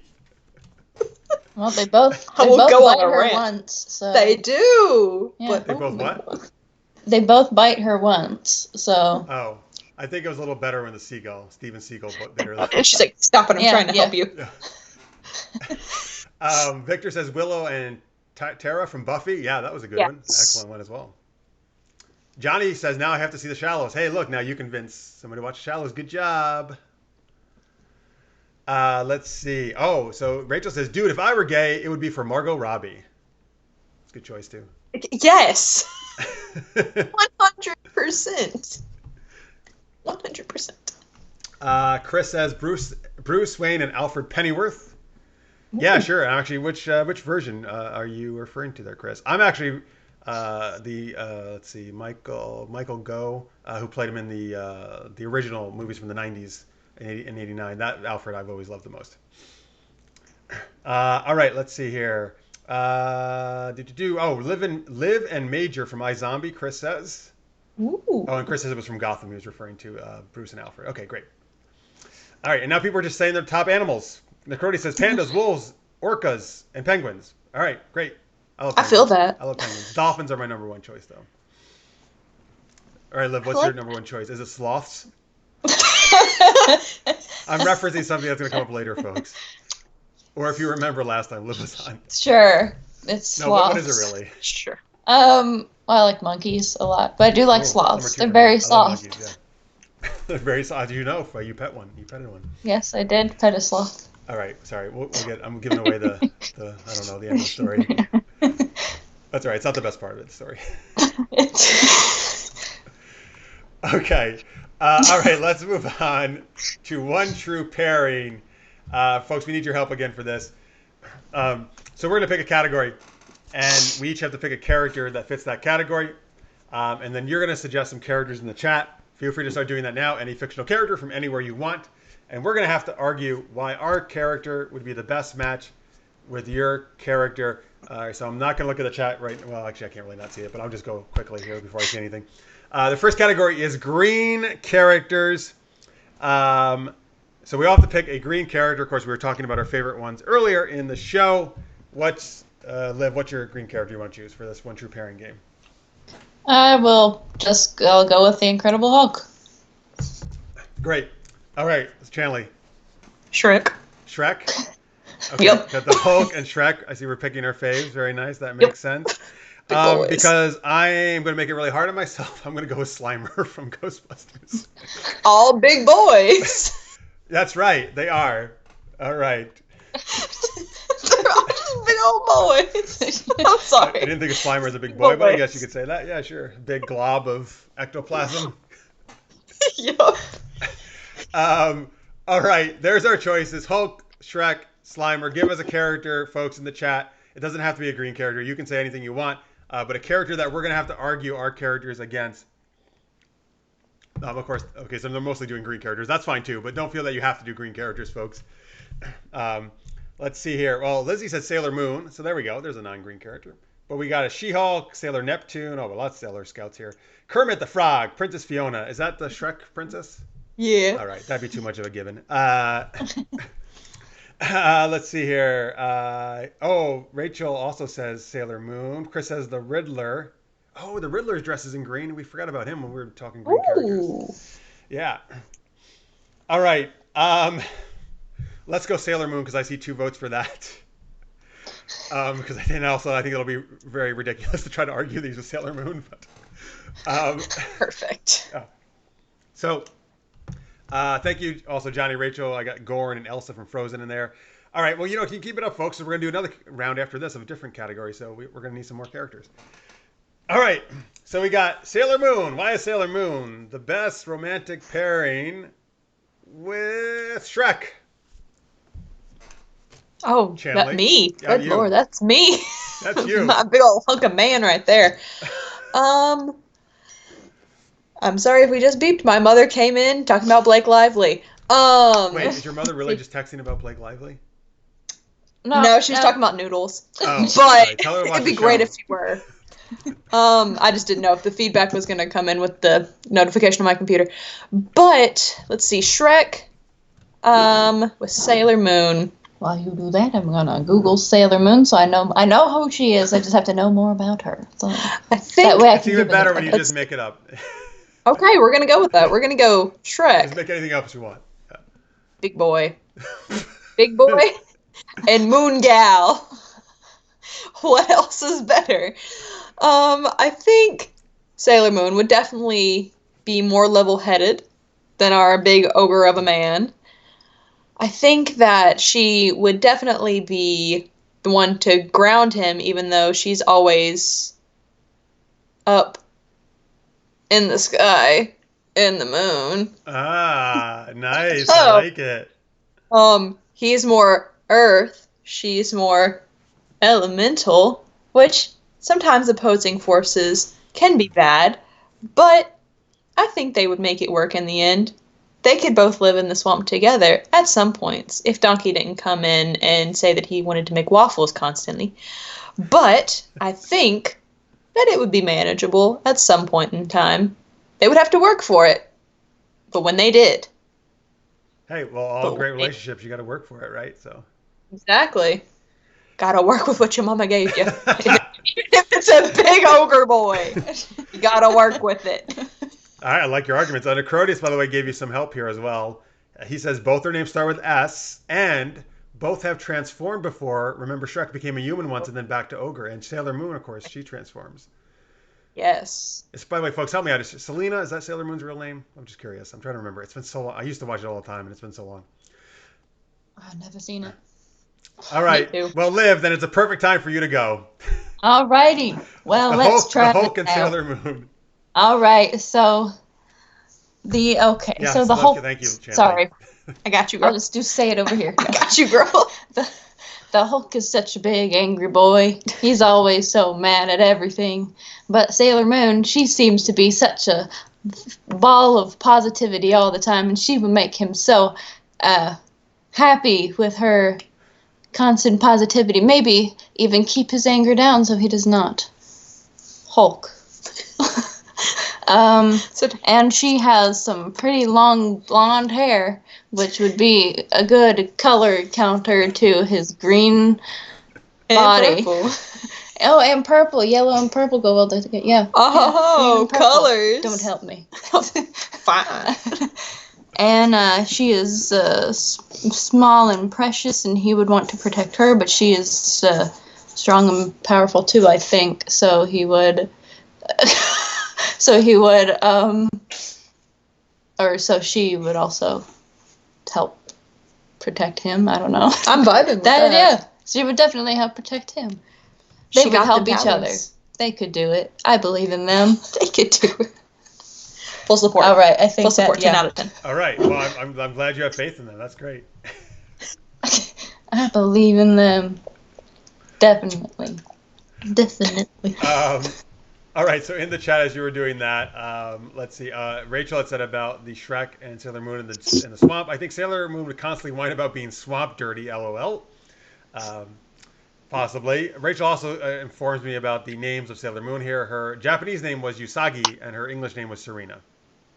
S3: Well, they both
S2: go
S3: bite
S2: on a
S3: her
S2: rant.
S3: once. So.
S2: They do.
S3: Yeah.
S2: But
S1: they both what?
S3: They both bite her once. So.
S1: Oh, I think it was a little better when the Steven Seagal bit her.
S2: And she's like, "Stop it! I'm trying to help you."
S1: Yeah. Victor says Willow and Tara from Buffy. Yeah, that was a good one. Excellent one as well. Johnny says, now I have to see The Shallows. Hey, look, now you convinced somebody to watch Shallows. Good job. Let's see. Oh, so Rachel says, dude, if I were gay, it would be for Margot Robbie. It's a good choice, too.
S2: Yes. 100%. 100%.
S1: Chris says, Bruce Wayne and Alfred Pennyworth. Yeah, sure. Actually, which version are you referring to there, Chris? I'm actually... let's see, Michael Gough, who played him in the original movies from the 90s in 89. That Alfred I've always loved the most. All right, let's see here. Liv and Major from iZombie, Chris says.
S2: Ooh.
S1: Oh, and Chris says it was from Gotham. He was referring to Bruce and Alfred. Okay, great. All right, and now people are just saying their top animals. Necroti says pandas, wolves, orcas, and penguins. All right, great.
S2: I feel that.
S1: I love penguins. Dolphins are my number one choice, though. All right, Liv, what's your number one choice? Is it sloths? I'm referencing something that's going to come up later, folks. Or if you remember last time, Liv was on.
S3: Sure, it's sloths.
S1: No, what is it really?
S2: Sure.
S3: Well, I like monkeys a lot, but I do like sloths. They're very soft.
S1: Monkeys, yeah. They're very soft. Do you know if you pet one? You petted one.
S3: Yes, I did pet a sloth.
S1: All right, sorry. I'm giving away the I don't know, the end of the story. That's all right. It's not the best part of the story. Okay. All right, let's move on to one true pairing. Folks, we need your help again for this. So we're going to pick a category, and we each have to pick a character that fits that category. And then you're going to suggest some characters in the chat. Feel free to start doing that now. Any fictional character from anywhere you want. And we're going to have to argue why our character would be the best match with your character. So I'm not going to look at the chat right. Well, actually, I can't really not see it, but I'll just go quickly here before I see anything. The first category is green characters. So we all have to pick a green character. Of course, we were talking about our favorite ones earlier in the show. Liv, what's your green character you want to choose for this one true pairing game?
S3: I'll go with the Incredible Hulk.
S1: Great. All right, it's Chanley.
S2: Shrek.
S1: Okay,
S2: Yep.
S1: got the Hulk and Shrek. I see we're picking our faves. Very nice. That makes sense. Because I'm going to make it really hard on myself. I'm going to go with Slimer from Ghostbusters.
S2: All big boys.
S1: That's right. They are. All right.
S2: They're all just big old boys. I'm sorry.
S1: I didn't think of Slimer as a big boy, but I guess you could say that. Yeah, sure. Big glob of ectoplasm.
S2: Yup.
S1: All right. There's our choices. Hulk, Shrek, Slimer. Give us a character, folks, in the chat. It doesn't have to be a green character. You can say anything you want. But a character that we're going to have to argue our characters against. Of course, okay, so they're mostly doing green characters. That's fine too, but don't feel that you have to do green characters, folks. Let's see here. Well, Lizzie said Sailor Moon, so there we go. There's a non-green character. But we got a She-Hulk, Sailor Neptune. Oh, well, lots of Sailor Scouts here. Kermit the Frog, Princess Fiona. Is that the Shrek princess?
S2: Yeah.
S1: All right, that'd be too much of a given. Let's see here. Rachel also says Sailor Moon. Chris says the Riddler. Oh, the Riddler's dress is in green. We forgot about him when we were talking green characters. Yeah. All right. Let's go Sailor Moon because I see 2 votes for that. Because I think it'll be very ridiculous to try to argue these with Sailor Moon. But,
S2: perfect.
S1: So, thank you also, Johnny, Rachel. I got Gorn and Elsa from Frozen in there. All right. Well, can you keep it up, folks? So we're going to do another round after this of a different category. So we're going to need some more characters. All right. So we got Sailor Moon. Why is Sailor Moon the best romantic pairing with Shrek?
S2: Oh,
S1: Chanley?
S2: Not me.
S1: Yeah,
S2: Good Lord, that's me.
S1: That's you.
S2: My big old hunk of man right there. I'm sorry if we just beeped. My mother came in talking about Blake Lively.
S1: Wait, is your mother really just texting about Blake Lively?
S2: No, she was talking about noodles.
S1: Oh,
S2: but
S1: tell her to watch
S2: it'd be
S1: the
S2: great
S1: show.
S2: if she were. I just didn't know if the feedback was going to come in with the notification on my computer. But let's see, Shrek, with Sailor Moon.
S3: While you do that, I'm gonna Google Sailor Moon, so I know who she is. I just have to know more about her. So
S2: I think
S3: that way I
S1: It's
S3: can
S1: even
S3: give
S1: better
S3: it
S1: when you just make it up.
S2: Okay, we're gonna go with that. We're gonna go Shrek,
S1: Just make anything up you want.
S2: big boy, and Moon Gal. What else is better? I think Sailor Moon would definitely be more level-headed than our big ogre of a man. I think that she would definitely be the one to ground him, even though she's always up in the sky, in the moon.
S1: Ah, nice. I like it.
S2: He's more earth, she's more elemental, which sometimes opposing forces can be bad, but I think they would make it work in the end. They could both live in the swamp together at some points, if Donkey didn't come in and say that he wanted to make waffles constantly. But I think that it would be manageable at some point in time. They would have to work for it. But when they did.
S1: Hey, well, all great relationships, you got to work for it, right? So.
S2: Exactly. Gotta work with what your mama gave you. If it's a big ogre boy, you gotta work with it.
S1: All right, I like your arguments. Acrodius, by the way, gave you some help here as well. He says both their names start with S, and both have transformed before. Remember, Shrek became a human once and then back to ogre. And Sailor Moon, of course, she transforms.
S2: Yes.
S1: By the way, folks, help me out. Selena, is that Sailor Moon's real name? I'm just curious. I'm trying to remember. It's been so long. I used to watch it all the time, and it's been so long.
S3: I've never seen it.
S1: All right. Well, Liv, then it's a perfect time for you to go.
S3: All righty. Well, let's try
S1: the Hulk and
S3: out.
S1: Sailor Moon.
S3: All right. So the Hulk.
S1: Thank you, Chanley.
S3: Sorry,
S2: I got you, girl.
S3: I'll just say it over here.
S2: I got you, girl.
S3: The Hulk is such a big, angry boy. He's always so mad at everything. But Sailor Moon, she seems to be such a ball of positivity all the time, and she would make him so happy with her constant positivity. Maybe even keep his anger down so he does not Hulk. And she has some pretty long blonde hair, which would be a good color counter to his green body.
S2: Purple.
S3: Oh, and purple. Yellow and purple go well together. Yeah.
S2: Oh,
S3: yeah,
S2: colors.
S3: Don't help me.
S2: Fine.
S3: And she is small and precious, and he would want to protect her, but she is strong and powerful too, I think. So he would, or so she would also help protect him. I don't know.
S2: I'm vibing with that.
S3: Yeah, she would definitely help protect him. They would help each other. They could do it. I believe in them.
S2: They could do it. Full support.
S3: All right, I think
S2: full support. 10 out of 10.
S1: All right. Well, I'm glad you have faith in them. That's great.
S3: I believe in them. Definitely.
S1: All right. So in the chat, as you were doing that, let's see. Rachel had said about the Shrek and Sailor Moon in the swamp. I think Sailor Moon would constantly whine about being swamp dirty. LOL. Possibly. Rachel also informs me about the names of Sailor Moon here. Her Japanese name was Usagi, and her English name was Serena.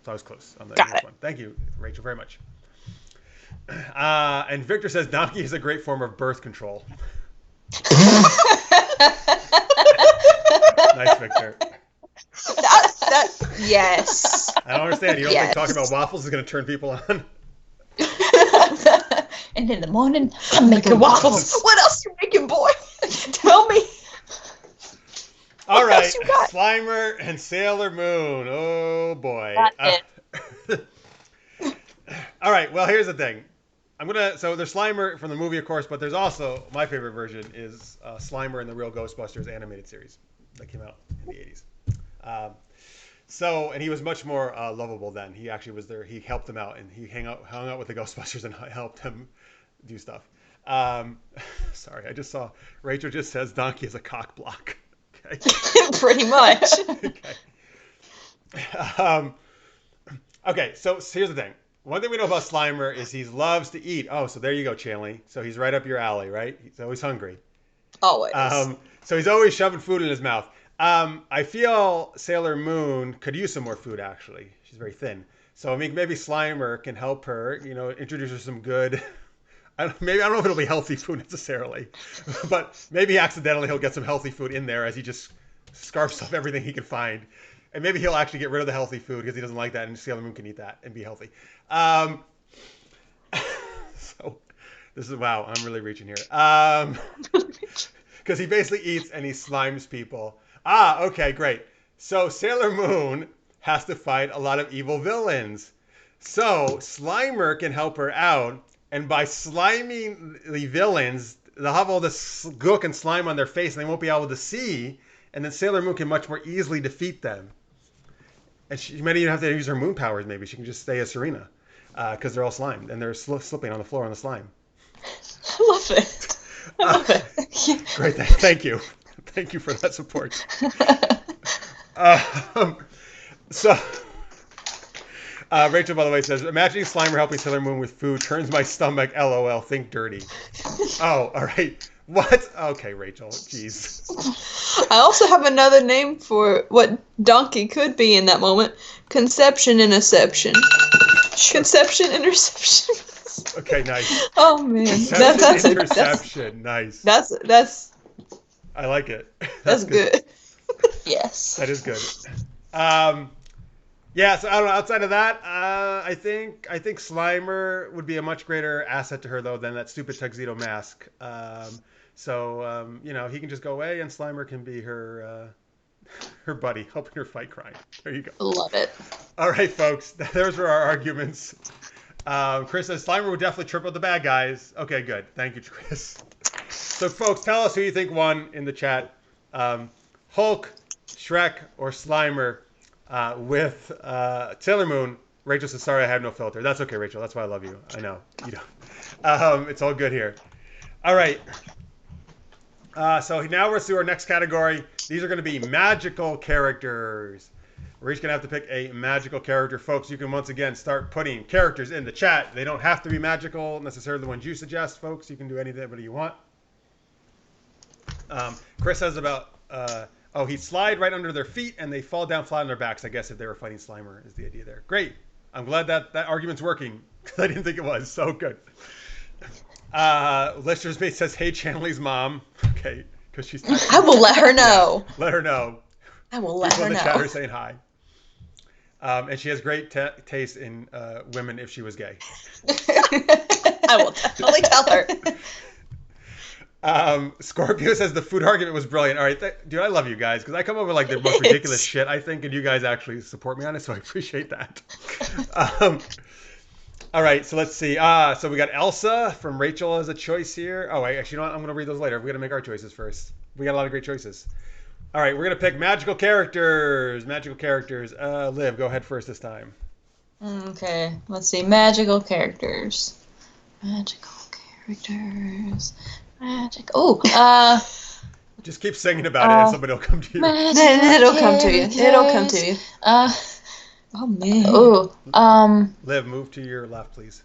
S1: So I was close on the English one. Thank you, Rachel, very much. And Victor says donkey is a great form of birth control. Nice, Victor.
S2: Yes.
S1: I don't understand. You don't think talking about waffles is going to turn people on?
S3: And in the morning, I'm making waffles.
S2: What else you making, boy? Tell me.
S1: All right, Slimer and Sailor Moon. Oh boy. All right. Well, here's the thing. So there's Slimer from the movie, of course, but there's also my favorite version is Slimer in the Real Ghostbusters animated series that came out in the 80s. And he was much more lovable then. He actually was there. He helped them out, and he hung out with the Ghostbusters and helped them do stuff. Sorry, I just saw Rachel just says donkey is a cock block. Okay.
S2: Pretty much.
S1: Okay. Okay. So here's the thing. One thing we know about Slimer is he loves to eat. Oh, so there you go, Chanley. So he's right up your alley, right? He's always hungry.
S2: Always.
S1: So he's always shoving food in his mouth. I feel Sailor Moon could use some more food, actually. She's very thin. So I mean, maybe Slimer can help her, introduce her some good... I don't know if it'll be healthy food necessarily, but maybe accidentally he'll get some healthy food in there as he just scarfs up everything he can find. And maybe he'll actually get rid of the healthy food because he doesn't like that, and Sailor Moon can eat that and be healthy. So this is, wow, I'm really reaching here. Because he basically eats and he slimes people. Okay, great. So Sailor Moon has to fight a lot of evil villains. So Slimer can help her out, and by sliming the villains, they'll have all this gook and slime on their face, and they won't be able to see, and then Sailor Moon can much more easily defeat them. And she might even have to use her moon powers, maybe. She can just stay as Serena, because they're all slimed, and they're slipping on the floor on the slime.
S2: I love it. I love it.
S1: Great, thank you. Thank you for that support. Rachel, by the way, says, imagining Slimer helping Sailor Moon with food turns my stomach, LOL, think dirty. Oh, all right. What? Okay, Rachel, jeez.
S2: I also have another name for what donkey could be in that moment. Conception interception. Conception interception.
S1: Okay, nice.
S2: Oh, man. That's
S1: interception. Nice.
S2: That's.
S1: I like it.
S2: That's good.
S3: Yes.
S1: That is good. Yeah, so I don't know. Outside of that, I think Slimer would be a much greater asset to her though than that stupid tuxedo mask. He can just go away, and Slimer can be her buddy, helping her fight crime. There you go.
S3: Love it.
S1: All right, folks. Those were our arguments. Chris says Slimer would definitely trip out the bad guys. Okay, good. Thank you, Chris. So, folks, tell us who you think won in the chat. Hulk, Shrek, or Slimer with Sailor Moon. Rachel says, sorry, I have no filter. That's okay, Rachel. That's why I love you. I know. You don't. It's all good here. All right. So now we're through our next category. These are going to be magical characters. We're each going to have to pick a magical character. Folks, you can once again start putting characters in the chat. They don't have to be magical, necessarily the ones you suggest, folks. You can do anything you want. Chris says about, he'd slide right under their feet and they fall down flat on their backs. I guess if they were fighting Slimer is the idea there. Great. I'm glad that argument's working because I didn't think it was. So good. Lister's mate says, hey, Chanley's mom. Okay, because she's...
S2: I will let her know.
S1: Yeah, let her know.
S2: I will let her know.
S1: People in the chat are saying hi. And she has great taste in women if she was gay.
S2: I will definitely tell her.
S1: Scorpio says the food argument was brilliant. All right, dude, I love you guys because I come up with like the most ridiculous shit, I think, and you guys actually support me on it, so I appreciate that. All right, so let's see. So we got Elsa from Rachel as a choice here. Oh, wait, actually, you know what? I'm going to read those later. We got to make our choices first. We got a lot of great choices. All right, we're going to pick magical characters. Magical characters. Liv, go ahead first this time.
S3: Okay, let's see. Magical characters. Magical characters.
S1: Just keep singing about it and somebody will come to you.
S2: It'll come to you. It'll come to you. Oh, man.
S1: Liv, move to your left, please.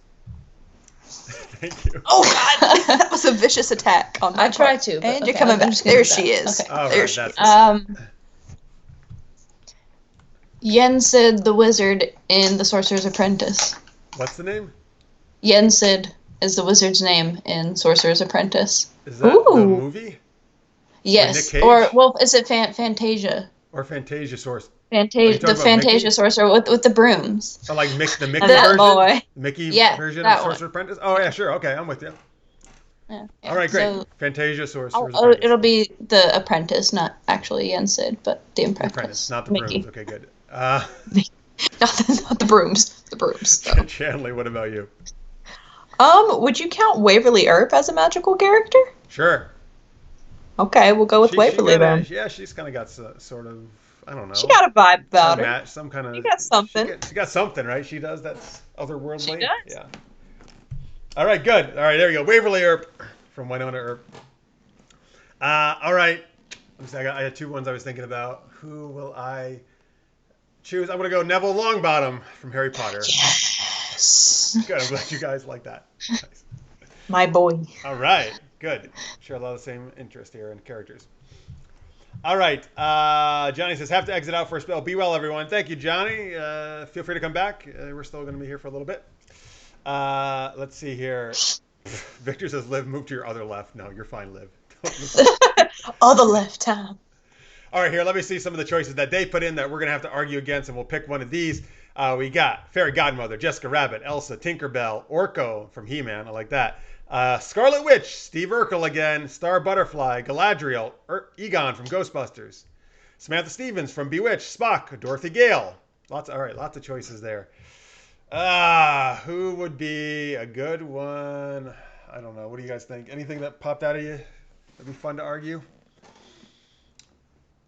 S1: Thank you.
S2: Oh, God. That was a vicious attack on my part.
S3: tried to.
S2: And you're coming back. There she is.
S3: Okay.
S1: Oh,
S2: There
S1: right,
S2: she is.
S3: Yensid the wizard in The Sorcerer's Apprentice.
S1: What's the name?
S3: Yensid is the wizard's name in Sorcerer's Apprentice.
S1: Is that the movie?
S3: Yes.
S1: Nick Cage?
S3: Or, well, is it Fantasia?
S1: Or Fantasia Source?
S3: The Fantasia Sorcerer with the brooms.
S1: Oh, like the Mickey
S2: That
S1: version?
S2: boy.
S1: The Mickey version
S3: that
S1: of Sorcerer's Apprentice? Oh, yeah, sure. Okay, I'm with you.
S3: Yeah.
S1: All right, great.
S3: So,
S1: Fantasia Sorcerer's Apprentice.
S3: it'll be the apprentice, not actually Yensid, but the
S1: The
S3: apprentice.
S1: Apprentice, not the
S3: Mickey.
S1: brooms. Okay, good.
S2: Not the brooms. The brooms. So.
S1: Chanley, what about you?
S2: Would you count Waverly Earp as a magical character?
S1: Sure.
S2: Okay, we'll go with Waverly then.
S1: Yeah, she's kind of got sort of, I don't know.
S2: She got a vibe about her.
S1: Some kind of.
S2: She got something.
S1: She got something, right? She does. That's otherworldly.
S2: She does.
S1: Yeah. All right, good. All right, there we go. Waverly Earp from Winona Earp. All right. Let me see. I had two ones I was thinking about. Who will I choose? I'm going to go Neville Longbottom from Harry Potter.
S2: Yes.
S1: Good. I'm glad you guys like that. Nice.
S2: My boy.
S1: All right. Good. Share a lot of the same interest here in characters. All right. Johnny says, have to exit out for a spell. Be well, everyone. Thank you, Johnny. Feel free to come back. We're still going to be here for a little bit. Let's see here. Victor says, Liv, move to your other left. No, you're fine, Liv.
S2: Other left time.
S1: All right, here, let me see some of the choices that they put in that we're going to have to argue against, and we'll pick one of these. We got Fairy Godmother, Jessica Rabbit, Elsa, Tinkerbell, Orko from He-Man. I like that. Scarlet Witch, Steve Urkel again, Star Butterfly, Galadriel, Egon from Ghostbusters, Samantha Stevens from Bewitched, Spock, Dorothy Gale. Lots of choices there. Who would be a good one? I don't know. What do you guys think? Anything that popped out of you that'd be fun to argue?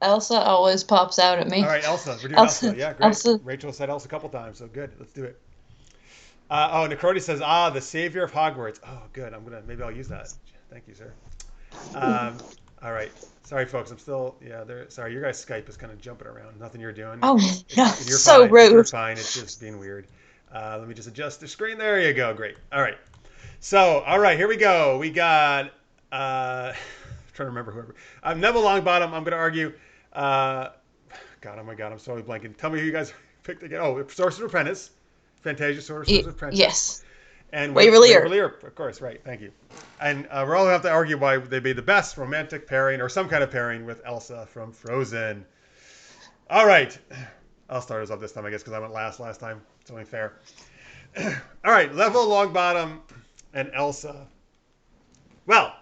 S3: Elsa always pops out at me.
S1: All right, Elsa. We're doing Elsa. Yeah, great.
S3: Elsa.
S1: Rachel said Elsa a couple times, so good. Let's do it. Necroti says, the savior of Hogwarts. Oh, good. Maybe I'll use that. Thank you, sir. All right. Sorry, folks. I'm still, sorry. Your guys' Skype is kind of jumping around. Nothing you're doing.
S2: Oh,
S1: You're
S2: so
S1: fine.
S2: rude.
S1: You're fine. It's just being weird. Let me just adjust the screen. There you go. Great. All right. So, all right, here we go. We got, I'm trying to remember whoever. Neville Longbottom. I'm going to argue. God, oh my God, I'm totally blanking. Tell me who you guys picked again. Oh, Sorcerer's Apprentice. Fantasia Sorcerer's Apprentice.
S3: Yes.
S1: And
S2: Waverly Earp.
S1: Of course, right. Thank you. And we're all going to have to argue why they'd be the best romantic pairing or some kind of pairing with Elsa from Frozen. All right. I'll start us off this time, I guess, because I went last time. It's only fair. All right. Neville Longbottom and Elsa. Well,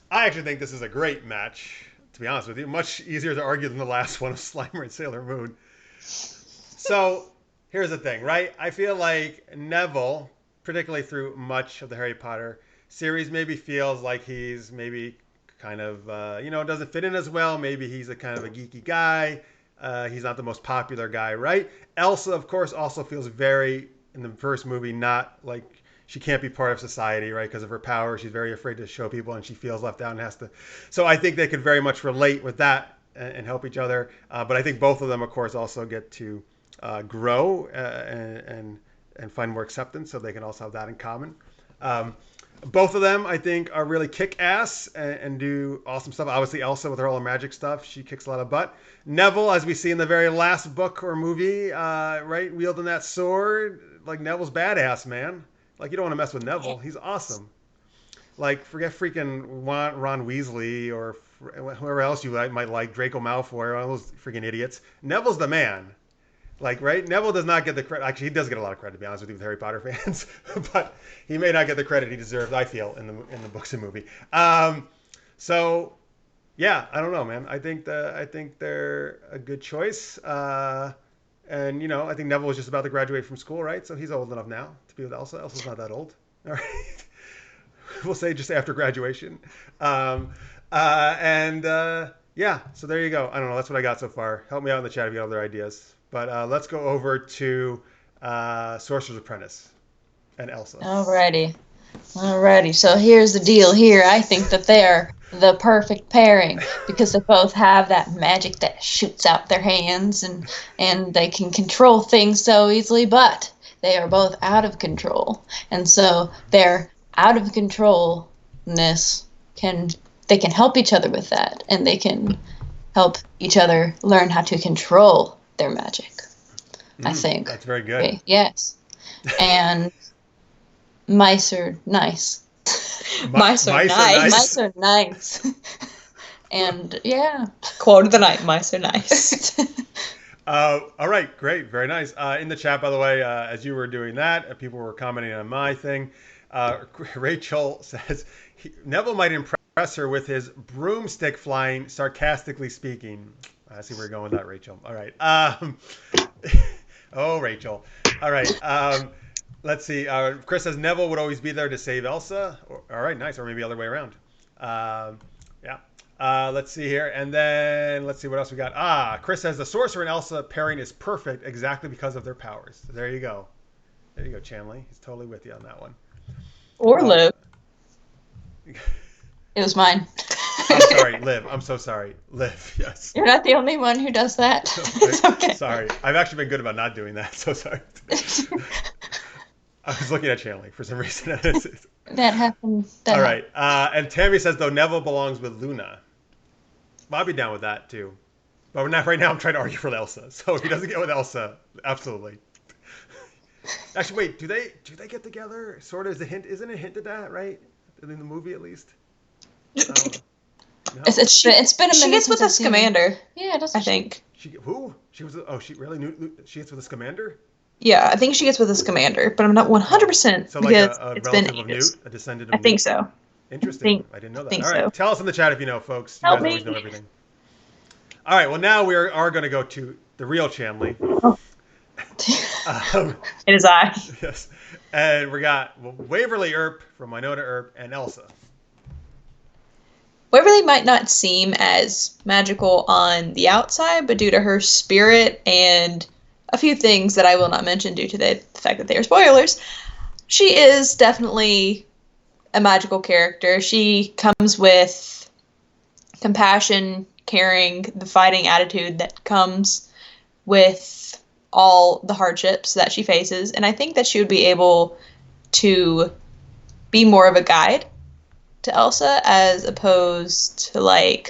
S1: I actually think this is a great match, to be honest with you. Much easier to argue than the last one of Slimer and Sailor Moon. So here's the thing, right? I feel like Neville, particularly through much of the Harry Potter series, maybe feels like he's maybe kind of, doesn't fit in as well. Maybe he's a kind of a geeky guy. He's not the most popular guy, right? Elsa, of course, also feels very, in the first movie, not like she can't be part of society, right? Because of her power. She's very afraid to show people and she feels left out and has to. So I think they could very much relate with that and help each other. But I think both of them, of course, also get to grow and find more acceptance. So they can also have that in common. Both of them, I think, are really kick-ass and do awesome stuff. Obviously, Elsa, with her all the magic stuff, she kicks a lot of butt. Neville, as we see in the very last book or movie, right, wielding that sword, like Neville's badass, man. Like, you don't want to mess with Neville. He's awesome. Like, forget freaking Ron Weasley or whoever else you might like, Draco Malfoy, all those freaking idiots. Neville's the man. Like, right? Neville does not get the credit. Actually, he does get a lot of credit, to be honest with you, with Harry Potter fans. But he may not get the credit he deserves, I feel, in the books and movie. So, yeah, I don't know, man. I think they're a good choice. And I think Neville was just about to graduate from school, right? So he's old enough now to be with Elsa. Elsa's not that old. All right. We'll say just after graduation. Yeah, so there you go. I don't know. That's what I got so far. Help me out in the chat if you got other ideas. But let's go over to Sorcerer's Apprentice and Elsa.
S3: Alrighty. So here's the deal here. I think that they're the perfect pairing because they both have that magic that shoots out their hands and they can control things so easily, but they are both out of control. And so their out of controlness they can help each other with that, and they can help each other learn how to control their magic. I think.
S1: That's very good.
S3: Okay, yes. And mice are nice.
S2: Mice are nice.
S3: Mice are nice. And yeah.
S2: Quote of the night, mice are nice.
S1: All right, great, very nice. In the chat, by the way, as you were doing that, people were commenting on my thing. Rachel says, Neville might impress her with his broomstick flying, sarcastically speaking. I see where you're going with that, Rachel. All right. Oh, Rachel. All right. Let's see. Chris says Neville would always be there to save Elsa. All right, nice. Or maybe the other way around. Yeah. Let's see here. And then let's see what else we got. Chris says the Sorcerer and Elsa pairing is perfect exactly because of their powers. So there you go. There you go, Chanley. He's totally with you on that one.
S2: Or Liv.
S3: It was mine.
S1: I'm sorry, Liv. I'm so sorry. Liv, yes.
S3: You're not the only one who does that. It's okay.
S1: Sorry. I've actually been good about not doing that, so sorry. I was looking at Chanley for some reason.
S3: That happened.
S1: All right. And Tammy says, though, Neville belongs with Luna. Well, I'd be down with that, too. But right now I'm trying to argue for Elsa. So if he doesn't get with Elsa, absolutely. Actually, wait. Do they get together? Sort of. Isn't it hinted at, right? In the movie, at least? No.
S3: It's been a minute.
S2: She gets with a Scamander.
S3: Yeah, doesn't
S2: I think.
S1: Who? She was. Oh, she really knew. She gets with a Scamander.
S2: Yeah, I think she gets with a Scamander, but I'm not 100%
S1: so like
S2: because
S1: a
S2: it's been
S1: relative of
S2: ages.
S1: Newt, a descendant of
S2: I think
S1: Newt?
S2: so.
S1: Interesting. I didn't know that.
S2: Think
S1: All right,
S2: so.
S1: tell us in the chat if you know, folks. You
S2: Help
S1: guys
S2: me.
S1: always know everything. All right, well now we are going to go to the real Chanley.
S2: It is I.
S1: Yes, and we got Waverly Earp from Winona Earp and Elsa.
S2: Waverly might not seem as magical on the outside, but due to her spirit and a few things that I will not mention due to the fact that they are spoilers, she is definitely a magical character. She comes with compassion, caring, the fighting attitude that comes with all the hardships that she faces, and I think that she would be able to be more of a guide to Elsa as opposed to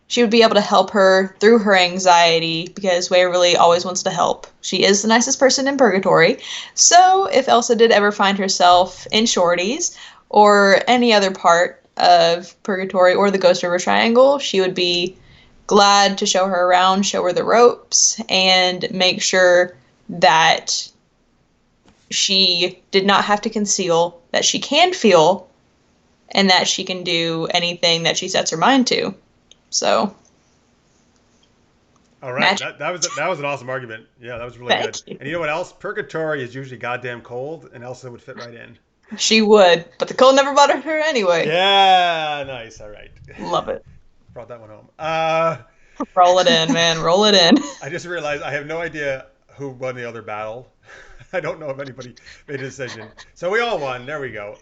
S2: she would be able to help her through her anxiety because Waverly always wants to help. She is the nicest person in Purgatory. So if Elsa did ever find herself in Shorties or any other part of Purgatory or the Ghost River Triangle, she would be glad to show her around, show her the ropes, and make sure that she did not have to conceal that she can feel and that she can do anything that she sets her mind to. So.
S1: All right, that was an awesome argument. Yeah, that was really good.
S2: You.
S1: And you know what else? Purgatory is usually goddamn cold, and Elsa would fit right in.
S2: She would, but the cold never bothered her anyway.
S1: Yeah, nice. All right.
S2: Love it.
S1: Brought that one home.
S2: Roll it in, man. Roll it in.
S1: I just realized I have no idea who won the other battle. I don't know if anybody made a decision. So we all won. There we go.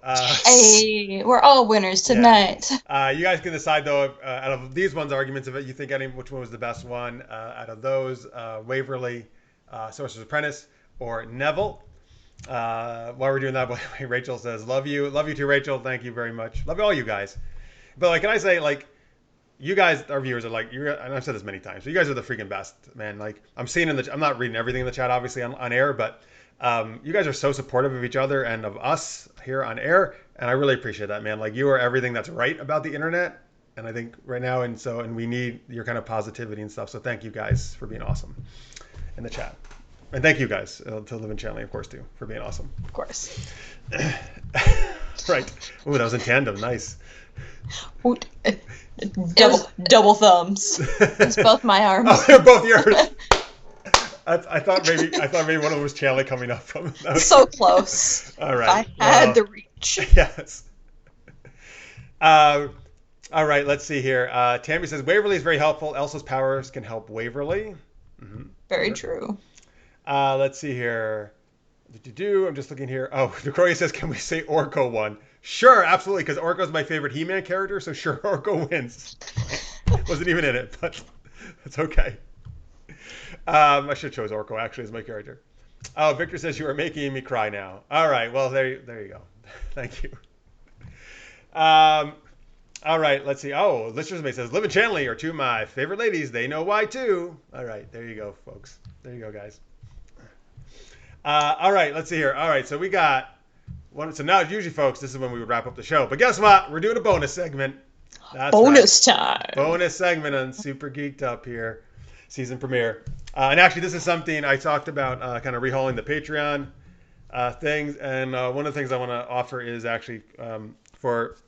S3: Hey, we're all winners tonight.
S1: Yeah. You guys can decide, though, out of these ones arguments, if you think which one was the best one out of those, Waverly, Sorcerer's Apprentice, or Neville. While we're doing that, Rachel says, love you. Love you too, Rachel. Thank you very much. Love all you guys. But can I say, you guys, our viewers, are and I've said this many times, but you guys are the freaking best, man. I'm seeing I'm not reading everything in the chat, obviously, on air, but you guys are so supportive of each other and of us here on air, and I really appreciate that, man. You are everything that's right about the internet, and I think right now, and we need your kind of positivity and stuff, so thank you guys for being awesome in the chat. And thank you guys to Liv and Chanley, of course, too, for being awesome.
S2: Of course.
S1: Right. Ooh, that was in tandem. Nice.
S2: Double thumbs.
S3: It's both my arms.
S1: Oh, they're both yours. I thought maybe one of them was Chanley coming up from.
S2: So close.
S1: All right.
S2: I had the reach.
S1: Yes. All right. Let's see here. Tammy says Waverly is very helpful. Elsa's powers can help Waverly. Mm-hmm.
S2: Very true.
S1: Let's see here. I'm just looking here. Oh, Victoria says, can we say Orko won? Sure, absolutely, because Orko's my favorite He-Man character, so sure, Orko wins. Wasn't even in it, but it's okay. I should have chose Orko, actually, as my character. Oh, Victor says, you are making me cry now. All right, well, there you go. Thank you. All right, let's see. Oh, Listener's says, Liv and Chanley are two of my favorite ladies. They know why, too. All right, there you go, folks. There you go, guys. All right, let's see here. All right, so we got one. So now, usually, folks, this is when we would wrap up the show. But guess what? We're doing a bonus segment. That's
S2: bonus time.
S1: Bonus segment on Super Geeked Up here, season premiere. And actually, this is something I talked about, kind of rehauling the Patreon things. And one of the things I want to offer is actually for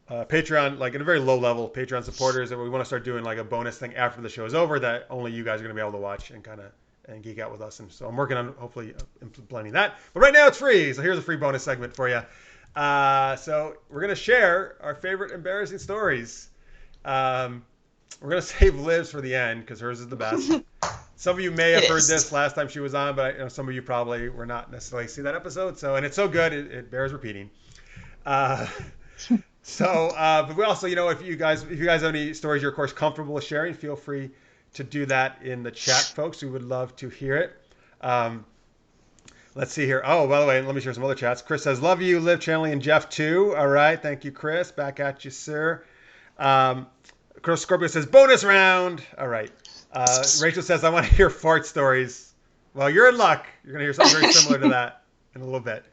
S1: Patreon, like at a very low level, Patreon supporters, that we want to start doing like a bonus thing after the show is over that only you guys are going to be able to watch and geek out with us. And so I'm working on hopefully implementing that. But right now it's free. So here's a free bonus segment for you. So we're going to share our favorite embarrassing stories. We're going to save Liv's for the end because hers is the best. Some of you may have heard this last time she was on, but some of you probably were not necessarily see that episode. So, and it's so good, it bears repeating. But we also, if you guys have any stories you're of course comfortable with sharing, feel free to do that in the chat, folks. We would love to hear it. Let's see here. Oh, by the way, let me share some other chats. Chris says, love you, Liv, Chanley, and Jeff too. All right. Thank you, Chris. Back at you, sir. Chris Scorpio says, bonus round. All right. Rachel says, I want to hear fart stories. Well, you're in luck. You're going to hear something very similar to that in a little bit.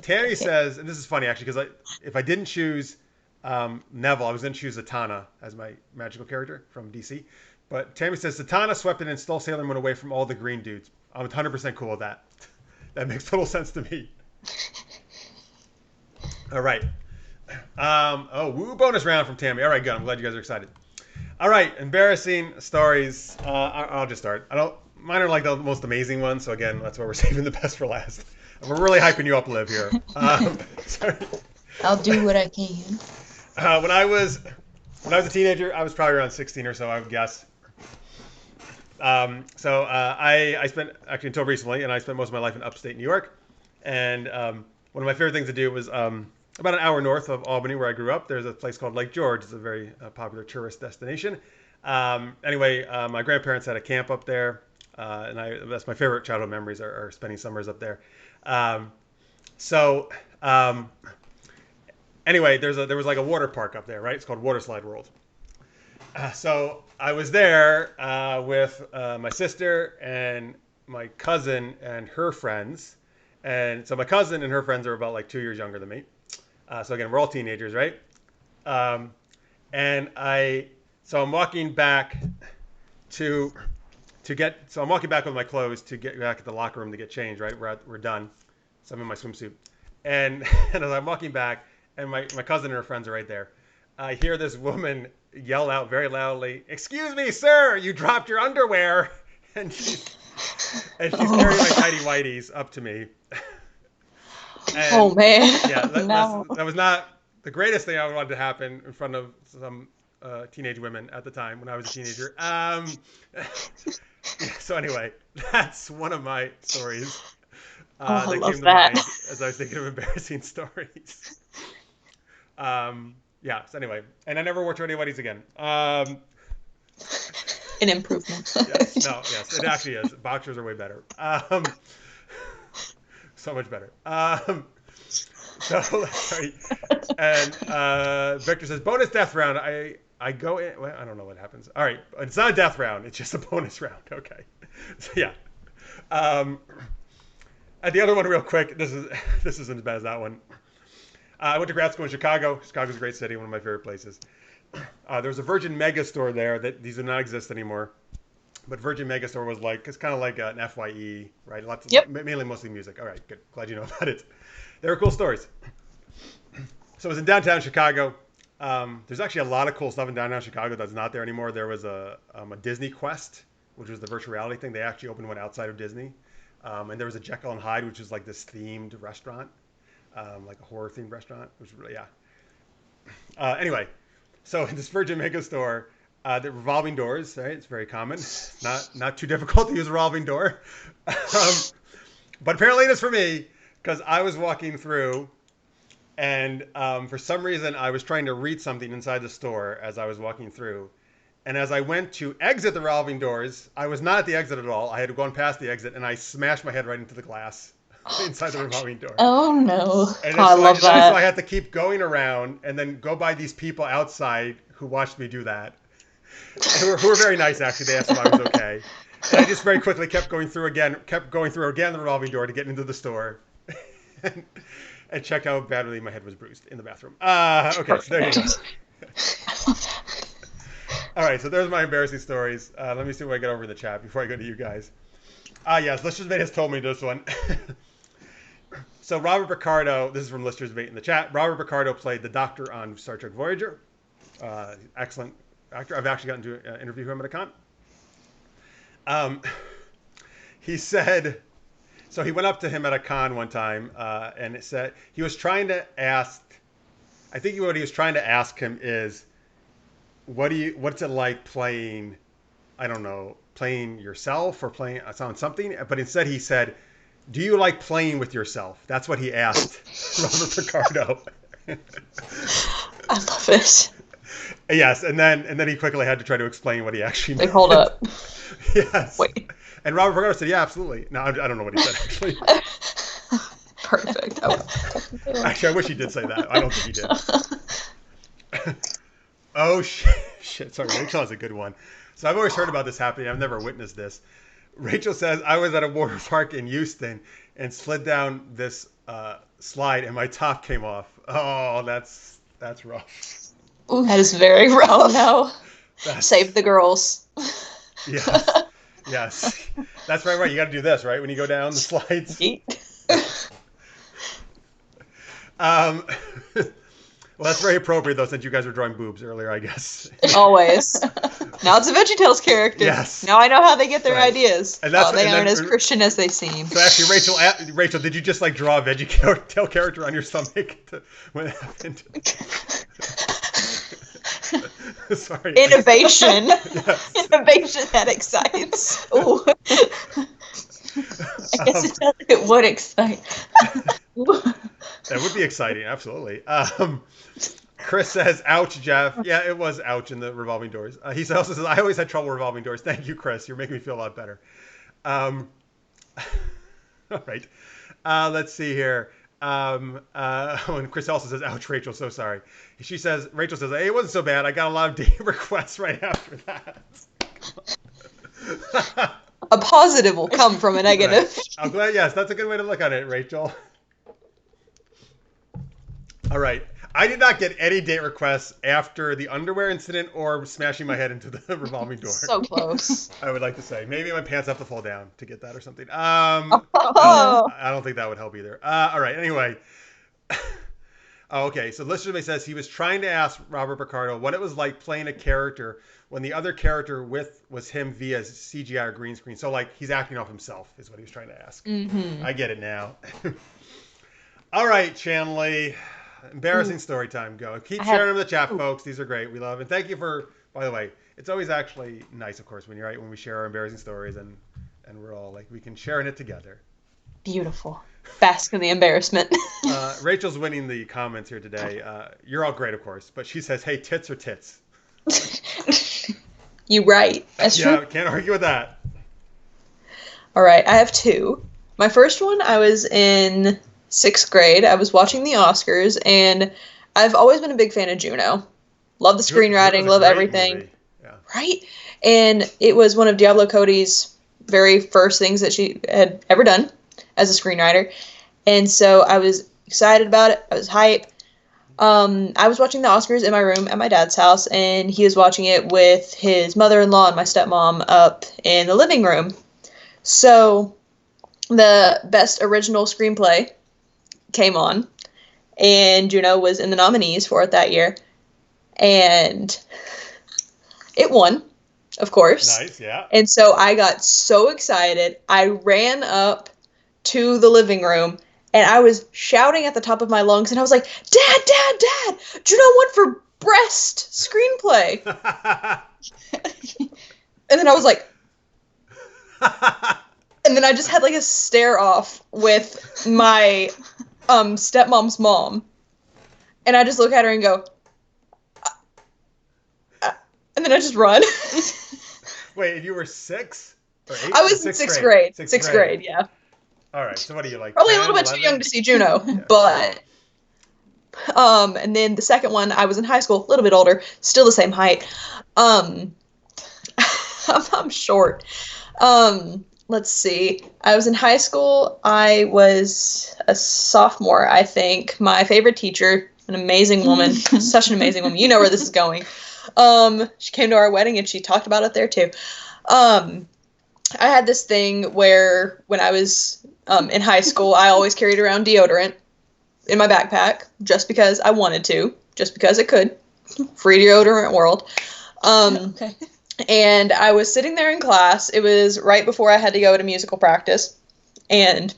S1: Tammy says, and this is funny actually, because if I didn't choose Neville, I was going to choose Zatanna as my magical character from DC. But Tammy says, Zatanna swept in and stole Sailor Moon away from all the green dudes. I'm 100% cool with that. That makes total sense to me. All right. Woo bonus round from Tammy. All right, good. I'm glad you guys are excited. All right, embarrassing stories. I'll just start. Mine are like the most amazing ones, so again, that's why we're saving the best for last. We're really hyping you up, Liv, here. Sorry.
S3: I'll do what I can.
S1: When I was a teenager, I was probably around 16 or so, I would guess. I spent, actually until recently, and I spent most of my life in upstate New York. And one of my favorite things to do was about an hour north of Albany, where I grew up. There's a place called Lake George. It's a very popular tourist destination. My grandparents had a camp up there, and that's my favorite childhood memories are spending summers up there. Anyway, there was like a water park up there, right? It's called Water Slide World. So I was there with my sister and my cousin and her friends. And so my cousin and her friends are about like 2 years younger than me. So again, we're all teenagers, right? So I'm walking back so I'm walking back with my clothes to get back at the locker room to get changed, right? We're done. So I'm in my swimsuit. And as I'm walking back, and my cousin and her friends are right there, I hear this woman yell out very loudly, "Excuse me, sir, you dropped your underwear." And she's carrying my tidy whities up to me. And,
S2: oh, man.
S1: Yeah, that was not the greatest thing I wanted to happen in front of some teenage women at the time when I was a teenager. So anyway, that's one of my stories that came to mind as I was thinking of embarrassing stories. So anyway, and I never wore tidy whities again.
S2: An improvement.
S1: Yes, it actually is. Boxers are way better. So much better. Sorry. And Victor says, bonus death round. I go in. Well, I don't know what happens. All right. It's not a death round. It's just a bonus round. Okay. So, yeah. And the other one real quick. This isn't as bad as that one. I went to grad school in Chicago. Chicago's a great city. One of my favorite places. There was a Virgin Megastore there. These do not exist anymore. But Virgin Megastore was it's kind of like an FYE, right? Mainly mostly music. All right, good. Glad you know about it. They were cool stories. So I was in downtown Chicago. There's actually a lot of cool stuff in downtown Chicago that's not there anymore. There was a Disney Quest, which was the virtual reality thing. They actually opened one outside of Disney. And there was a Jekyll and Hyde, which is like this themed restaurant, like a horror themed restaurant, which really, yeah. Anyway, so in this Virgin Mega store, the revolving doors, right? It's very common. Not too difficult to use a revolving door. But apparently it is for me, because I was walking through, and for some reason I was trying to read something inside the store as I was walking through. And as I went to exit the revolving doors, I was not at the exit at all. I had gone past the exit, and I smashed my head right into the glass inside the revolving door.
S3: Oh, no.
S1: And
S3: I love that.
S1: So I had to keep going around and then go by these people outside who watched me do that. Who were very nice, actually. They asked if I was okay. And I just very quickly kept going through again the revolving door to get into the store. And check how badly my head was bruised in the bathroom. Okay, so there you go.
S3: I love that.
S1: All right, so there's my embarrassing stories. Let me see what I get over in the chat before I go to you guys. Yes, Lister's Mate has told me this one. So Robert Picardo, this is from Lister's Mate in the chat. Robert Picardo played the Doctor on Star Trek Voyager. Excellent actor. I've actually gotten to interview him at a con. He said, so he went up to him at a con one time, and it said he was trying to ask. I think what he was trying to ask him is, what's it like playing, I don't know, playing yourself or playing on something? But instead he said, do you like playing with yourself? That's what he asked Robert Picardo.
S2: I love it.
S1: Yes, and then he quickly had to try to explain what he actually meant.
S2: Like, hold up.
S1: Yes.
S2: Wait.
S1: And Robert Picardo said, yeah, absolutely. No, I don't know what he said, actually.
S2: Perfect.
S1: Actually, I wish he did say that. I don't think he did. Oh, shit. Sorry, Rachel has a good one. So I've always heard about this happening. I've never witnessed this. Rachel says, I was at a water park in Houston and slid down this slide and my top came off. Oh, that's rough.
S2: Ooh, that is very rough.
S3: Oh,
S2: no. Save the girls.
S1: Yes. That's right. You got to do this, right? When you go down the slides. Well, that's very appropriate, though, since you guys were drawing boobs earlier, I guess.
S2: Always. Now it's a VeggieTales character.
S1: Yes.
S2: Now I know how they get their ideas.
S1: And
S2: they aren't as Christian as they seem.
S1: So actually, Rachel, did you just like draw a VeggieTale character on your stomach when it happened? Sorry.
S2: Innovation.
S1: Yes.
S2: Innovation that excites. Ooh. I guess it would excite.
S1: That would be exciting, absolutely. Chris says, ouch, Jeff. Yeah, it was ouch in the revolving doors. He also says, I always had trouble revolving doors. Thank you, Chris. You're making me feel a lot better. All right. Let's see here. And Chris also says, ouch, Rachel, so sorry. Rachel says, hey, it wasn't so bad. I got a lot of date requests right after that.
S2: A positive will come from a negative.
S1: Right. I'm glad, yes, that's a good way to look at it, Rachel. All right. I did not get any date requests after the underwear incident or smashing my head into the revolving door.
S2: So close.
S1: I would like to say. Maybe my pants have to fall down to get that or something.
S2: Oh.
S1: I don't think that would help either. All right. Anyway. Okay. So Lister says he was trying to ask Robert Picardo what it was like playing a character when the other character was him via CGI or green screen. So like he's acting off himself is what he was trying to ask.
S2: Mm-hmm.
S1: I get it now. All right, Chanley. Embarrassing story time. Go. Keep sharing them in the chat, folks. These are great. We love it. And thank you for, by the way, it's always actually nice, of course, when we share our embarrassing stories and we're all like, we can share in it together.
S2: Beautiful. Bask in the embarrassment.
S1: Rachel's winning the comments here today. You're all great, of course, but she says, hey, tits are tits.
S2: You right. That's true.
S1: Yeah, can't argue with that.
S2: All right, I have two. My first one, I was in 6th grade. I was watching the Oscars, and I've always been a big fan of Juno. Love the screenwriting, love everything.
S1: Yeah.
S2: Right? And it was one of Diablo Cody's very first things that she had ever done as a screenwriter. And so I was excited about it. I was hype. I was watching the Oscars in my room at my dad's house, and he was watching it with his mother-in-law and my stepmom up in the living room. So the best original screenplay came on, and Juno was in the nominees for it that year. and it won, of course.
S1: Nice, yeah.
S2: And so I got so excited, I ran up to the living room, and I was shouting at the top of my lungs, and I was like, Dad, Dad, Dad, Juno won for Breast Screenplay. And then I was like, and then I just had like a stare off with my stepmom's mom. And I just look at her and go, and then I just run.
S1: Wait, you were 6 or 8?
S2: I was in sixth grade. Sixth grade, yeah.
S1: All right, so what are you, like,
S2: probably
S1: 10,
S2: a little bit
S1: 11?
S2: too young to see Juno,
S1: Yeah.
S2: but and then the second one, I was in high school, a little bit older, still the same height. I'm short. Let's see. I was in high school. I was a sophomore, I think. My favorite teacher, an amazing woman, such an amazing woman. You know where this is going. She came to our wedding and she talked about it there too. I had this thing where when I was in high school, I always carried around deodorant in my backpack just because I wanted to, just because it could. Free deodorant world.
S3: Okay.
S2: And I was sitting there in class. It was right before I had to go to musical practice. And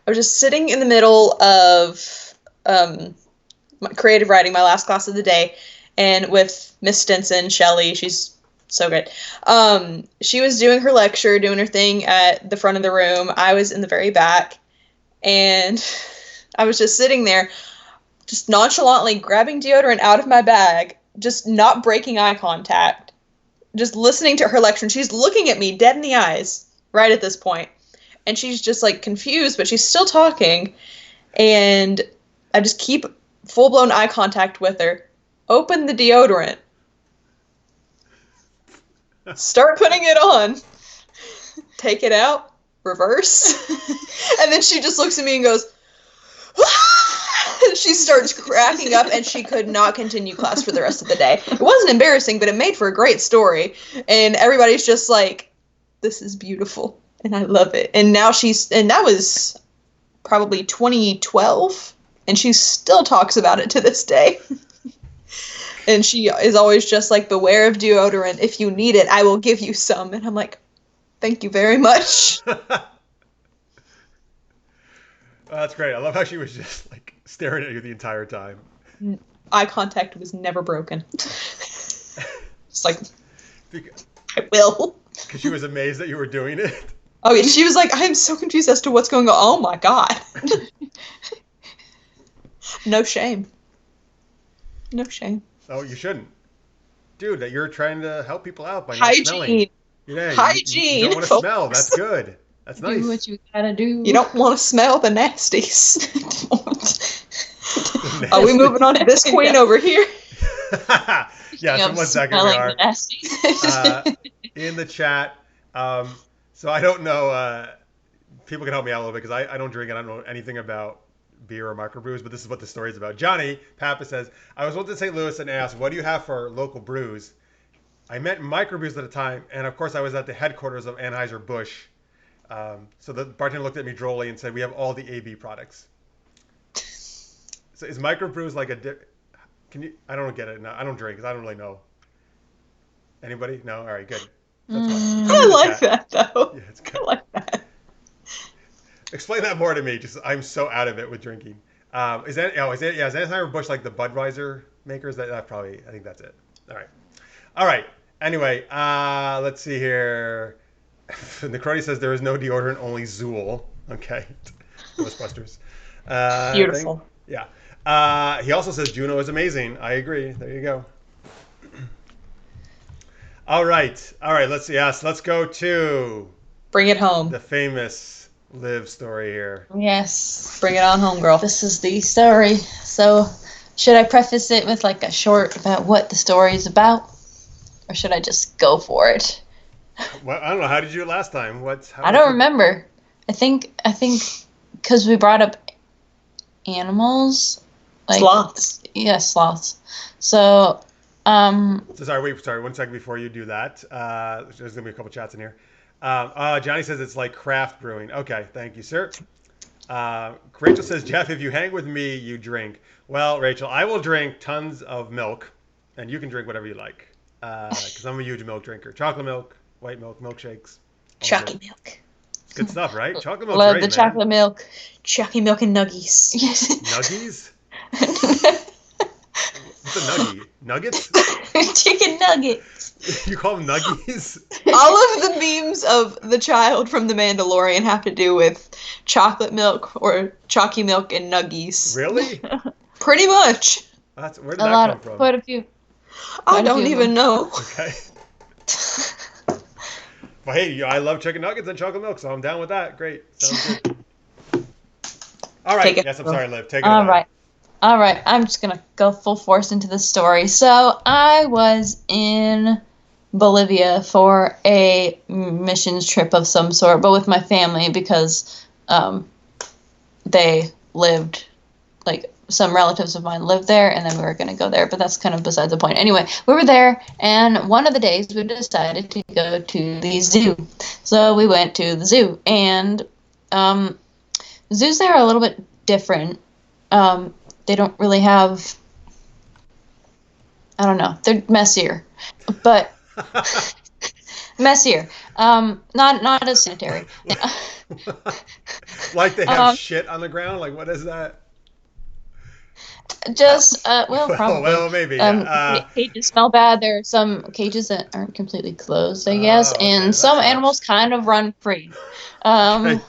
S2: I was just sitting in the middle of my creative writing, my last class of the day, and with Miss Stinson, Shelley, she's so good. She was doing her lecture, doing her thing at the front of the room. I was in the very back, and I was just sitting there, just nonchalantly grabbing deodorant out of my bag, just not breaking eye contact, just listening to her lecture. And she's looking at me dead in the eyes right at this point. And she's just like confused, but she's still talking. And I just keep full-blown eye contact with her. Open the deodorant. Start putting it on. Take it out. Reverse. And then she just looks at me and goes, she starts cracking up, and she could not continue class for the rest of the day. It wasn't embarrassing, but it made for a great story. And everybody's just like, this is beautiful, and I love it. And now and that was probably 2012, and she still talks about it to this day. And she is always just like, beware of deodorant. If you need it, I will give you some. And I'm like, thank you very much.
S1: That's great. I love how she was just like staring at you the entire time.
S2: Eye contact was never broken. It's like, I will.
S1: Because she was amazed that you were doing it.
S2: Oh, yeah, she was like, I am so confused as to what's going on. Oh my god. No shame. No shame.
S1: Oh, you shouldn't. Dude, that you're trying to help people out by not smelling.
S2: Hygiene.
S1: Yeah,
S2: Hygiene.
S1: You don't want to smell. That's good. That's nice.
S3: Do what you gotta do.
S2: You don't want to smell the nasties. Are we moving on to this queen over here?
S1: Yeah, someone second we are.
S3: Nasties.
S1: In the chat. So I don't know. People can help me out a little bit because I don't drink and I don't know anything about beer or microbrews, but this is what the story is about. Johnny Papa says, I was once in St. Louis and asked, what do you have for local brews? I meant microbrews at the time, and of course I was at the headquarters of Anheuser-Busch. So the bartender looked at me drolly and said, we have all the AB products. So is microbrews like can you? I don't get it. No, I don't drink because I don't really know. Anybody? No? All right, good. That's fine.
S2: I like that, though.
S1: Yeah, it's good.
S2: I like that.
S1: Explain that more to me. Just I'm so out of it with drinking. Is Anheuser-Busch like the Budweiser makers? That probably, I think that's it. All right. Anyway, let's see here. Necroti says there is no deodorant, only Zool. Okay. Ghostbusters.
S2: Beautiful.
S1: Yeah. He also says Juno is amazing. I agree. There you go. All right. Let's see. Yes. Let's go to
S2: Bring it home.
S1: the famous Liv story here.
S3: Yes.
S2: Bring it on home, girl.
S3: This is the story. So, should I preface it with like a short about what the story is about? Or should I just go for it?
S1: Well, I don't know. How did you do it last time?
S3: I don't remember. I think because we brought up animals. Like,
S2: Sloths.
S3: Yeah, sloths. So,
S1: Sorry, 1 second before you do that. There's going to be a couple chats in here. Johnny says it's like craft brewing. Okay, thank you, sir. Rachel says, Jeff, if you hang with me, you drink. Well, Rachel, I will drink tons of milk, and you can drink whatever you like. Because I'm a huge milk drinker. Chocolate milk, white milk, milkshakes.
S2: Chalky milk.
S1: Good stuff, right? Chocolate milk.
S3: Love
S1: great,
S3: the
S1: man.
S3: chocolate milk.
S2: Chalky milk and nuggies.
S1: Nuggies? What's a nuggie? Nuggets?
S3: Chicken nuggets.
S1: You call them nuggies?
S2: All of the memes of the child from The Mandalorian have to do with chocolate milk or chalky milk and nuggies.
S1: Really?
S2: Pretty much.
S1: Where did that come from?
S3: Quite a few.
S2: I don't even know.
S1: Okay. Well, hey, I love chicken nuggets and chocolate milk, so I'm down with that. Great. Sounds good. All right. Yes, I'm sorry, Liv. Take it away.
S3: All right. I'm just going to go full force into the story. So I was in Bolivia for a missions trip of some sort, but with my family because they lived, like, some relatives of mine lived there, and then we were going to go there, but that's kind of besides the point. Anyway, we were there, and one of the days we decided to go to the zoo. So we went to the zoo, and zoos there are a little bit different. They don't really have, I don't know, they're messier, but messier. Not as sanitary.
S1: Like they have shit on the ground? Like, what is that?
S3: Just, probably.
S1: Well, maybe.
S3: Cages smell bad. There are some cages that aren't completely closed, I guess, and some animals kind of run free. Not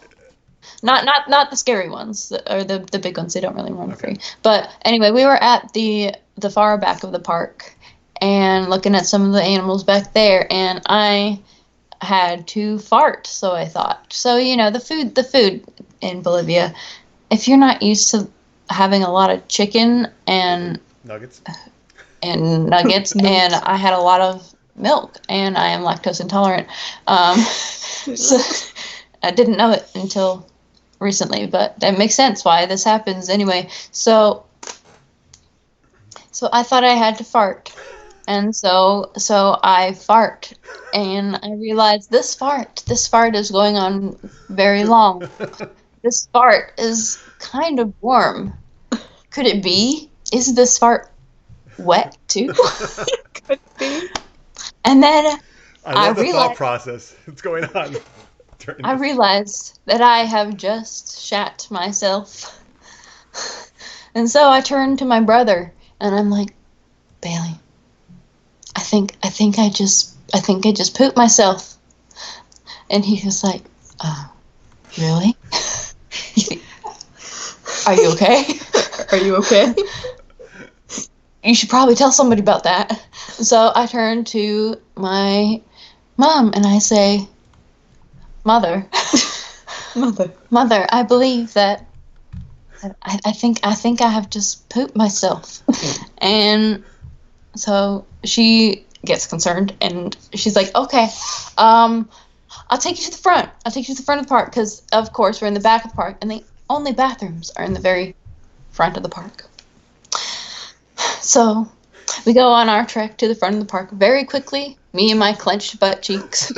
S3: the scary ones, or the big ones. They don't really run free. But anyway, we were at the far back of the park and looking at some of the animals back there, and I had to fart, so I thought. So, the food in Bolivia, if you're not used to having a lot of chicken and
S1: nuggets
S3: and I had a lot of milk, and I am lactose intolerant. So I didn't know it until recently, but that makes sense why this happens anyway. So I thought I had to fart, and so I fart, and I realized this fart is going on very long. This fart is kind of warm. Could it be? Is this fart wet too?
S2: Could be.
S3: And then
S1: I love the thought process. What's going on?
S3: I realized that I have just shat myself. And so I turned to my brother and I'm like, Bailey, I think I just pooped myself. And he was like, really? Are you okay?
S2: Are you okay?
S3: You should probably tell somebody about that. So I turn to my mom and I say, Mother, I believe that I think I have just pooped myself. And so she gets concerned and she's like, okay, I'll take you to the front. I'll take you to the front of the park because, of course, we're in the back of the park and the only bathrooms are in the very front of the park. So we go on our trek to the front of the park very quickly, me and my clenched butt cheeks,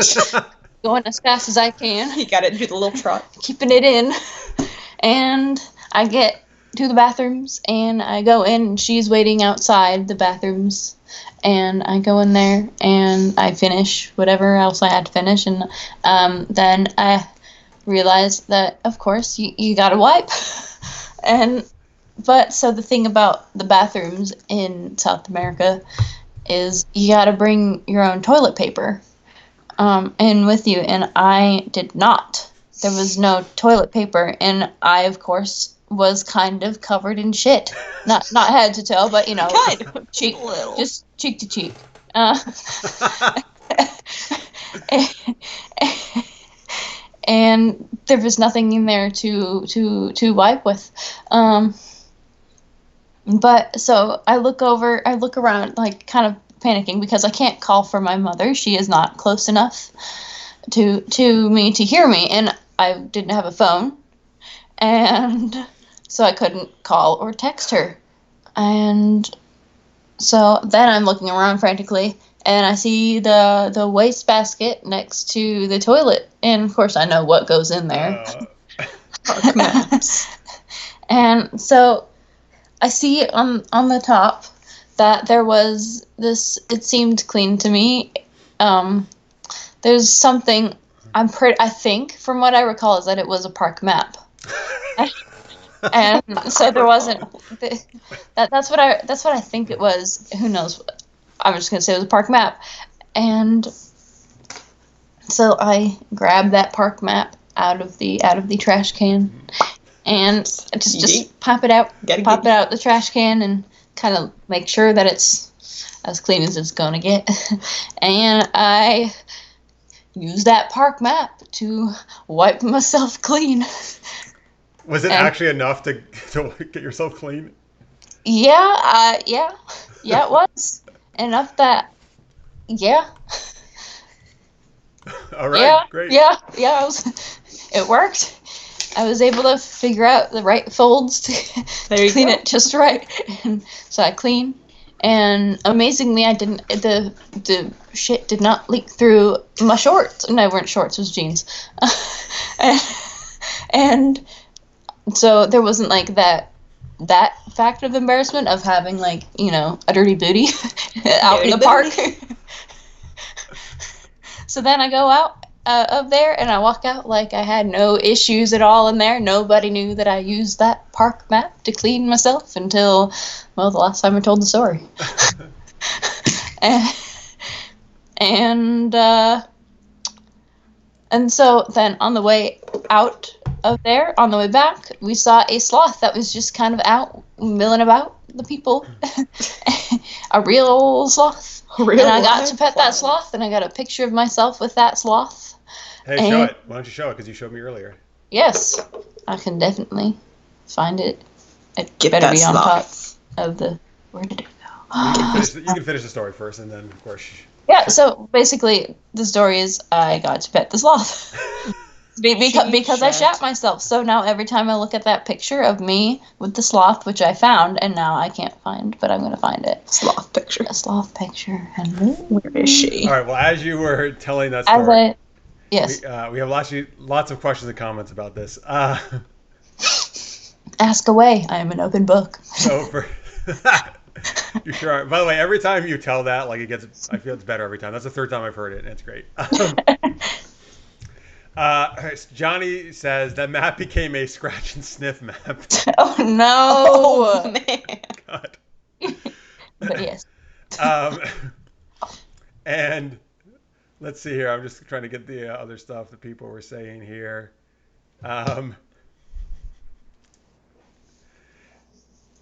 S3: going as fast as I can.
S2: You gotta do the little trot.
S3: Keeping it in. And I get to the bathrooms and I go in and she's waiting outside the bathrooms. And I go in there and I finish whatever else I had to finish. And then I realized that, of course, you gotta wipe. But so the thing about the bathrooms in South America is you gotta bring your own toilet paper in with you, and I did not. There was no toilet paper, and I, of course, was kind of covered in shit. Not head to toe, but
S2: kind of
S3: cheek, just cheek to cheek. And there was nothing in there to wipe with. But so I look around, like, kind of panicking because I can't call for my mother. She is not close enough to me to hear me, and I didn't have a phone, and so I couldn't call or text her. And so then I'm looking around frantically, and I see the wastebasket next to the toilet, and of course I know what goes in there.
S2: Park maps.
S3: And so I see on the top that there was this, it seemed clean to me. There's something, I think from what I recall is that it was a park map. And so there wasn't, that's what I think it was. Who knows? I'm just going to say it was a park map. And so I grabbed that park map out of the trash can and just pop it out the trash can and kind of make sure that it's as clean as it's going to get. And I used that park map to wipe myself clean.
S1: Was it actually enough to get yourself clean?
S3: Yeah, it was enough that, yeah.
S1: All right, great.
S3: Yeah, it worked. I was able to figure out the right folds to clean it just right, and so I cleaned. And amazingly, the shit did not leak through my shorts. No, they weren't shorts, it was jeans. and so there wasn't like that factor of embarrassment of having like, a dirty booty out in the park. So then I go out of there and I walk out like I had no issues at all in there. Nobody knew that I used that park map to clean myself until, well, the last time I told the story. And so then on the way out of there, on the way back, we saw a sloth that was just kind of out milling about the people. A real old sloth. And I got to pet that sloth, and I got a picture of myself with that sloth.
S1: Hey, show it. Why don't you show it? Because you showed me earlier.
S3: Yes, I can definitely find it. It
S2: Get
S3: better
S2: that
S3: be on
S2: sloth.
S3: top of the... Where did it go?
S1: You can finish the story first, and then, of course...
S3: Yeah, so basically, the story is I got to pet the sloth. Because I shat myself. So now every time I look at that picture of me with the sloth, which I found, and now I can't find, but I'm going to find it.
S2: Sloth picture.
S3: A sloth picture. And
S2: where is she?
S1: All right, well, as you were telling that story...
S3: Yes.
S1: We have lots of questions and comments about this.
S3: Ask away. I am an open book.
S1: So for... You sure are. By the way, every time you tell that, like I feel it's better every time. That's the third time I've heard it, and it's great. Johnny says that map became a scratch and sniff map.
S3: Oh no!
S2: Oh man!
S1: God.
S3: But yes.
S1: And let's see here. I'm just trying to get the other stuff that people were saying here.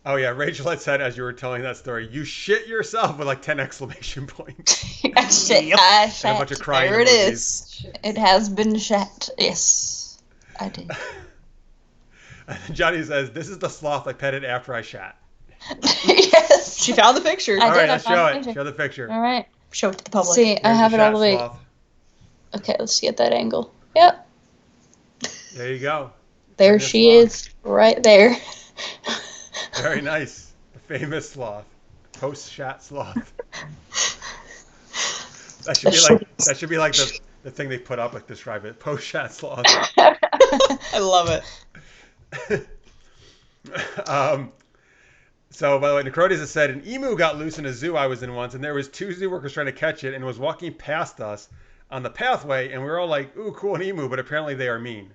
S1: Oh yeah, Rachel had said as you were telling that story, you shit yourself with like 10 exclamation points.
S3: I shit.
S1: And a bunch of crying
S2: There it
S1: emojis.
S2: is.
S3: It has been shat. Yes, I did.
S1: Johnny says, this is the sloth I petted after I shat.
S3: Yes.
S2: She found the picture.
S3: I
S1: All right,
S3: did,
S1: let's
S3: I found
S1: show
S3: the
S1: it.
S3: picture.
S1: Show the picture.
S3: All right.
S2: Show it to the public.
S3: See, I
S1: Here's
S3: have it all
S1: shat
S3: the way.
S1: sloth.
S3: Okay, let's get that angle. Yep.
S1: There you go.
S3: There
S1: Famous
S3: she
S1: sloth.
S3: is, right there.
S1: Very nice. The famous sloth. Post-shat sloth. That should be like the thing they put up to describe it. Post-shat sloth.
S2: I love it.
S1: So, by the way, Necrotes has said, an emu got loose in a zoo I was in once, and there was 2 zoo workers trying to catch it and was walking past us on the pathway, and we were all like, ooh, cool, an emu, but apparently they are mean.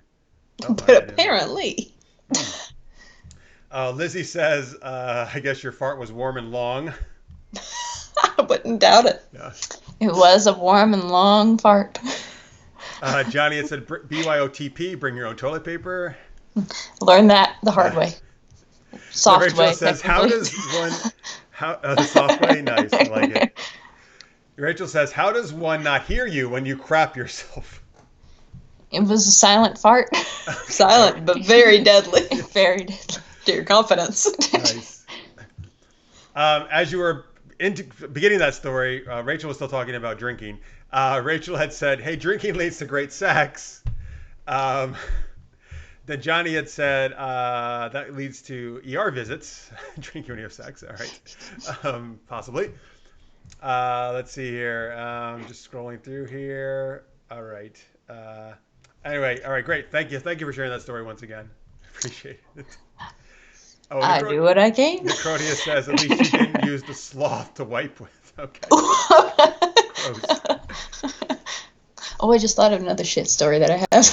S1: Oh,
S2: But apparently.
S1: Lizzie says, I guess your fart was warm and long.
S2: I wouldn't doubt it.
S1: Yeah.
S3: It was a warm and long fart.
S1: Johnny had said, BYOTP, bring your own toilet paper.
S3: Learn that the hard way. Soft
S1: Rachel
S3: way.
S1: says, how does one... the soft way? Nice, I like it. Rachel says, how does one not hear you when you crap yourself?
S3: It was a silent fart.
S2: Silent, but very deadly.
S3: Very deadly.
S2: To your confidence.
S1: Nice. As you were beginning that story, Rachel was still talking about drinking. Rachel had said, hey, drinking leads to great sex. Then Johnny had said, that leads to ER visits. Drinking when you have sex. All right. Possibly. Let's see here. Just scrolling through here. All right. Anyway, all right, great. Thank you for sharing that story once again. Appreciate it. Oh,
S3: I do what I can.
S1: Necrodia says at least she didn't use the sloth to wipe with. Okay. Gross.
S3: Oh, I just thought of another shit story that I have.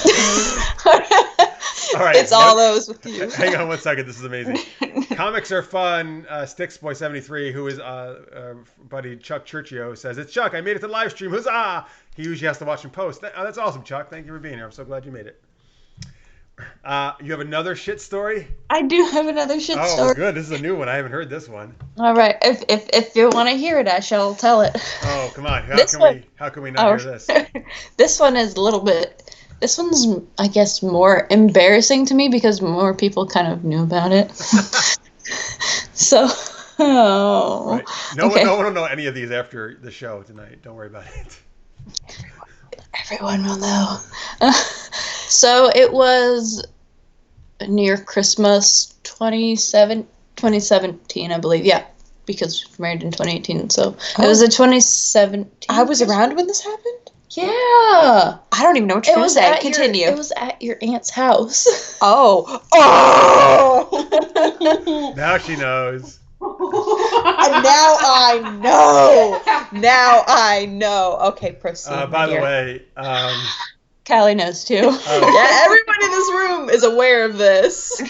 S1: All right.
S2: It's all those with you.
S1: Hang on one second. This is amazing. Comics are fun. Sticksboy73, who is buddy Chuck Churchio, says, "It's Chuck. I made it to the live stream. Huzzah!" He usually has to watch and post. That's awesome, Chuck. Thank you for being here. I'm so glad you made it. You have another shit story?
S3: I do have another shit story.
S1: Oh, good. This is a new one. I haven't heard this one.
S3: All right. If you want to hear it, I shall tell it.
S1: Oh, come on. How can we not hear this?
S3: This one is a little bit. This one's, I guess, more embarrassing to me because more people kind of knew about it. So,
S1: Right. No one will know any of these after the show tonight. Don't worry about it.
S3: Everyone will know. So it was near Christmas 2017, I believe. Yeah, because we were married in 2018. So it was a 2017.
S2: I was around when this happened?
S3: Yeah.
S2: I don't even know what you're going to say. Continue.
S3: It was at your aunt's house.
S2: Oh.
S1: Now she knows.
S2: Now I know. Okay, proceed.
S1: By the way,
S3: Callie knows too.
S2: Yeah, everyone in this room is aware of this.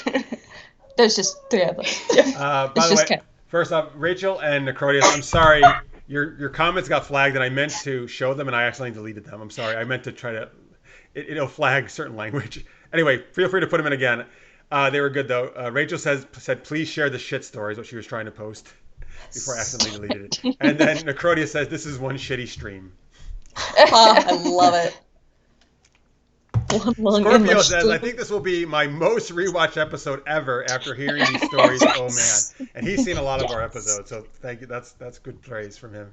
S3: There's just 3 of us.
S1: by the way, first off, Rachel and Necrodius, I'm sorry. Your comments got flagged, and I meant to show them, and I accidentally deleted them. I'm sorry. I meant to try to. It'll flag certain language. Anyway, feel free to put them in again. They were good though. Rachel said, please share the shit stories, what she was trying to post before I accidentally deleted it. And then Necrodia says, this is one shitty stream.
S2: I love it.
S1: Scorpio says, I think this will be my most rewatched episode ever after hearing these stories. Yes. Oh man. And he's seen a lot of our episodes, so thank you. That's good praise from him.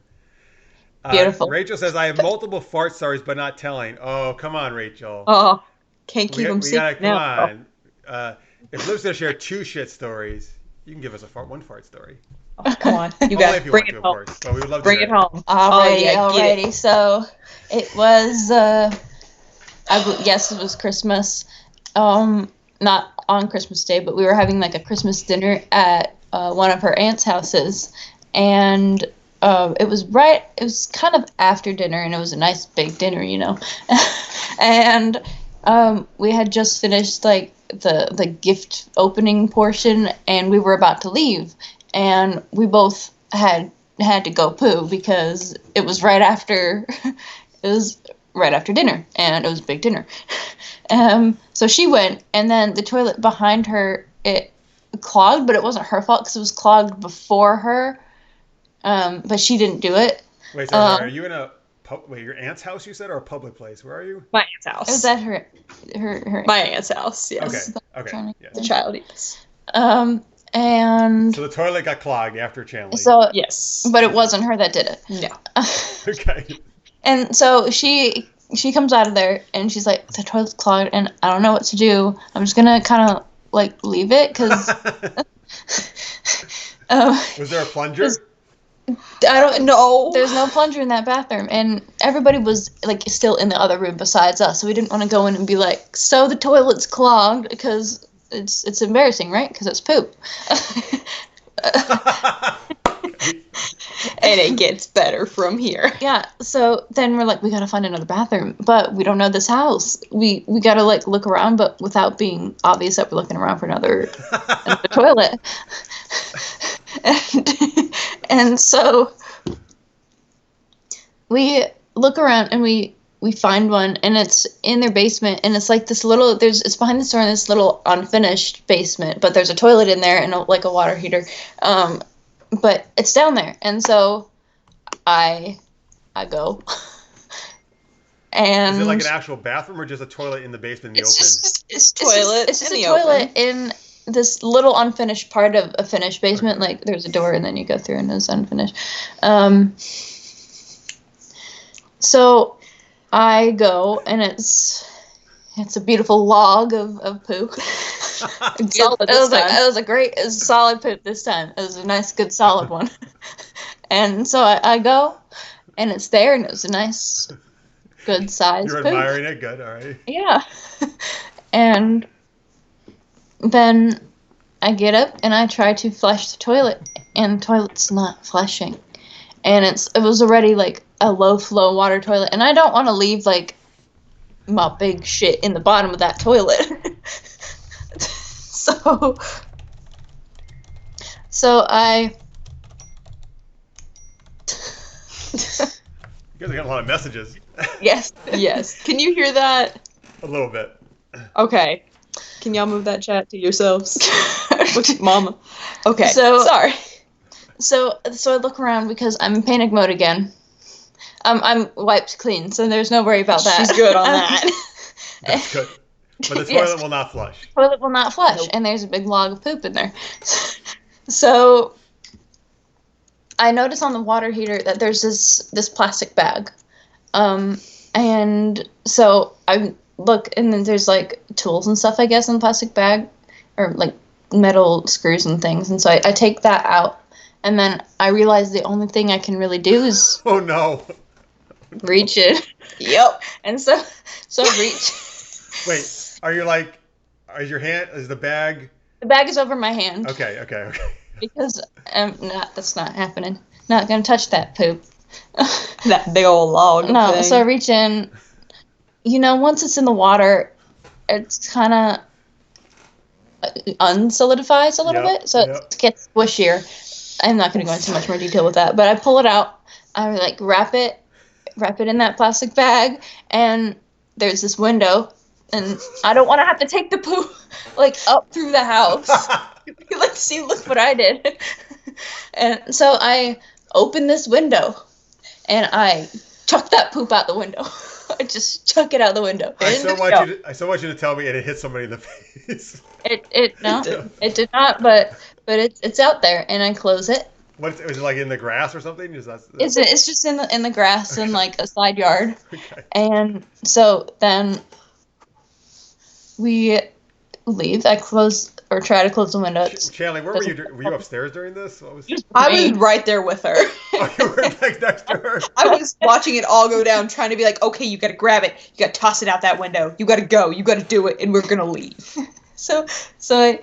S3: Beautiful.
S1: Rachel says, I have multiple fart stories, but not telling. Oh, come on, Rachel.
S2: Oh, can't keep them secret now.
S1: Come on. If Liv's going to share 2 shit stories, you can give us one fart story.
S2: Oh, come on. You guys bring it home.
S1: But we would love to
S2: bring it home.
S3: Alrighty. So it was, yes, it was Christmas. Not on Christmas Day, but we were having like a Christmas dinner at one of her aunt's houses. And it was kind of after dinner, and it was a nice big dinner, you know. And we had just finished like the gift opening portion, and we were about to leave, and we both had to go poo because it was right after dinner, and it was a big dinner. So she went, and then the toilet behind her, it clogged, but it wasn't her fault because it was clogged before her. But she didn't do it.
S1: Wait, sorry, are you in your aunt's house, you said, or a public place? Where are you?
S2: My aunt's house.
S3: It was at her
S2: my aunt's house, yes.
S1: Okay. Yes.
S2: The child, yes.
S3: And
S1: so the toilet got clogged after Chanley.
S3: So
S2: yes.
S3: But it wasn't her that did it.
S2: No.
S1: Okay.
S3: And so she comes out of there, and she's like, the toilet's clogged, and I don't know what to do. I'm just gonna kind of like leave it because.
S1: Was there a plunger?
S2: I don't know.
S3: There's no plunger in that bathroom, and everybody was like still in the other room besides us, so we didn't want to go in and be like, so the toilet's clogged, because it's embarrassing, right? Because it's poop.
S2: And it gets better from here.
S3: Yeah, so then we're like, we gotta find another bathroom, but we don't know this house. We gotta like look around, but without being obvious that we're looking around for another toilet. And so we look around, and we find one, and it's in their basement, and it's like this little, it's behind the store in this little unfinished basement, but there's a toilet in there and like a water heater. But it's down there, and so I go. And
S1: is it like an actual bathroom or just a toilet in the basement in the open?
S2: It's toilet.
S3: It's just a toilet in this little unfinished part of a finished basement. Okay. Like there's a door, and then you go through, and it's unfinished. So I go, and it's a beautiful log of poop. It was a solid poop this time. It was a nice, good, solid one. And so I go, and it's there, and it was a nice good size
S1: You're
S3: poop.
S1: admiring it? Good, all right.
S3: Yeah. And then I get up and I try to flush the toilet, and the toilet's not flushing. And it was already like a low flow water toilet, and I don't want to leave like my big shit in the bottom of that toilet. So I
S1: You guys are getting a lot of messages.
S2: Yes. Can you hear that?
S1: A little bit.
S2: Okay. Can y'all move that chat to yourselves? Mama. Okay.
S3: So
S2: Sorry.
S3: So I look around because I'm in panic mode again. I'm wiped clean, so there's no worry about that.
S2: She's good on that.
S1: That's good. But the toilet
S3: Yes.
S1: will not flush.
S3: Toilet will not flush,
S2: Nope.
S3: and there's a big log of poop in there. So I notice on the water heater that there's this plastic bag, and so I look, and then there's like tools and stuff, I guess, in the plastic bag, or like metal screws and things, and so I take that out, and then I realize the only thing I can really do is
S1: Oh no.
S3: reach it.
S2: Yep.
S3: And so reach.
S1: Wait, is your hand, is the bag?
S3: The bag is over my hand.
S1: Okay.
S3: Because that's not happening. Not gonna touch that poop.
S2: That big old log.
S3: No,
S2: thing.
S3: so I reach in. Once it's in the water, it's kind of unsolidifies a little bit, so it gets squishier. I'm not gonna go into much more detail with that, but I pull it out. I like wrap it in that plastic bag, and there's this window, and I don't want to have to take the poop like up through the house. Look what I did. And so I open this window, and I chuck that poop out the window. I just chuck it out the window.
S1: I so want you to tell me and it hit somebody in the face.
S3: It did not, but it's out there, and I close it.
S1: What is it, like in the grass or something?
S3: It's just in the grass in like a side yard.
S1: Okay.
S3: And so then we leave. I try to close the window.
S1: Chanley, where were you? Were you upstairs during this? What was?
S2: I was right there with her.
S1: Oh, you were like next to her.
S2: I was watching it all go down, trying to be like, okay, you gotta grab it. You gotta toss it out that window. You gotta go. You gotta do it, and we're gonna leave.
S3: So I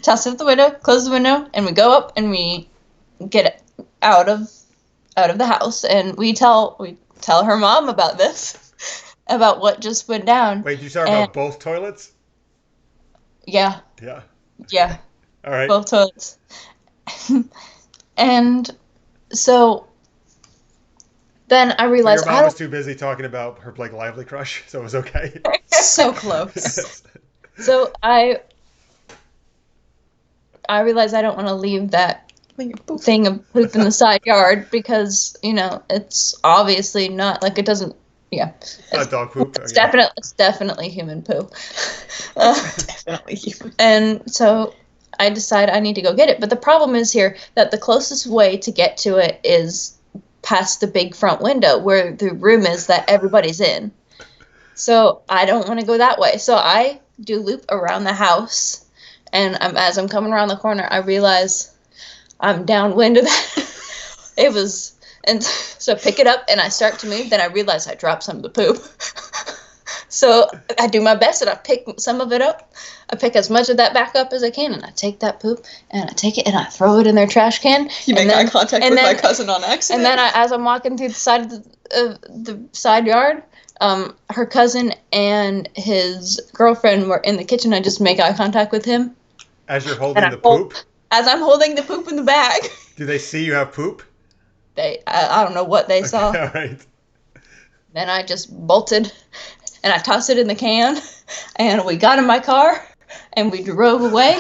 S3: toss it out the window, close the window, and we go up and we get out of the house, and we tell her mom about this, about what just went down.
S1: Wait, you talking about both toilets?
S3: Yeah.
S1: Yeah. All right.
S3: Both toilets. And so then I realized
S1: your mom was too busy talking about her Blake Lively crush, so it was okay.
S2: So close.
S3: So I realized I don't want to leave that thing of poop in the side yard because, it's obviously not, like, it doesn't,
S1: It's not dog poop.
S3: It's definitely human poo.
S2: Definitely human.
S3: And so I decide I need to go get it. But the problem is here that the closest way to get to it is past the big front window where the room is that everybody's in. So I don't want to go that way. So I do loop around the house. And as I'm coming around the corner, I realize I'm downwind of that. And so I pick it up and I start to move. Then I realize I dropped some of the poop. So I do my best and I pick some of it up. I pick as much of that back up as I can, and I take that poop and I take it and I throw it in their trash can.
S2: You make eye contact with my cousin on accident.
S3: And then as I'm walking through the side of the side yard, her cousin and his girlfriend were in the kitchen. I just make eye contact with him.
S1: As you're holding the poop?
S3: As I'm holding the poop in the bag.
S1: Do they see you have poop?
S3: I don't know what they saw.
S1: All right.
S3: Then I just bolted, and I tossed it in the can, and we got in my car, and we drove away.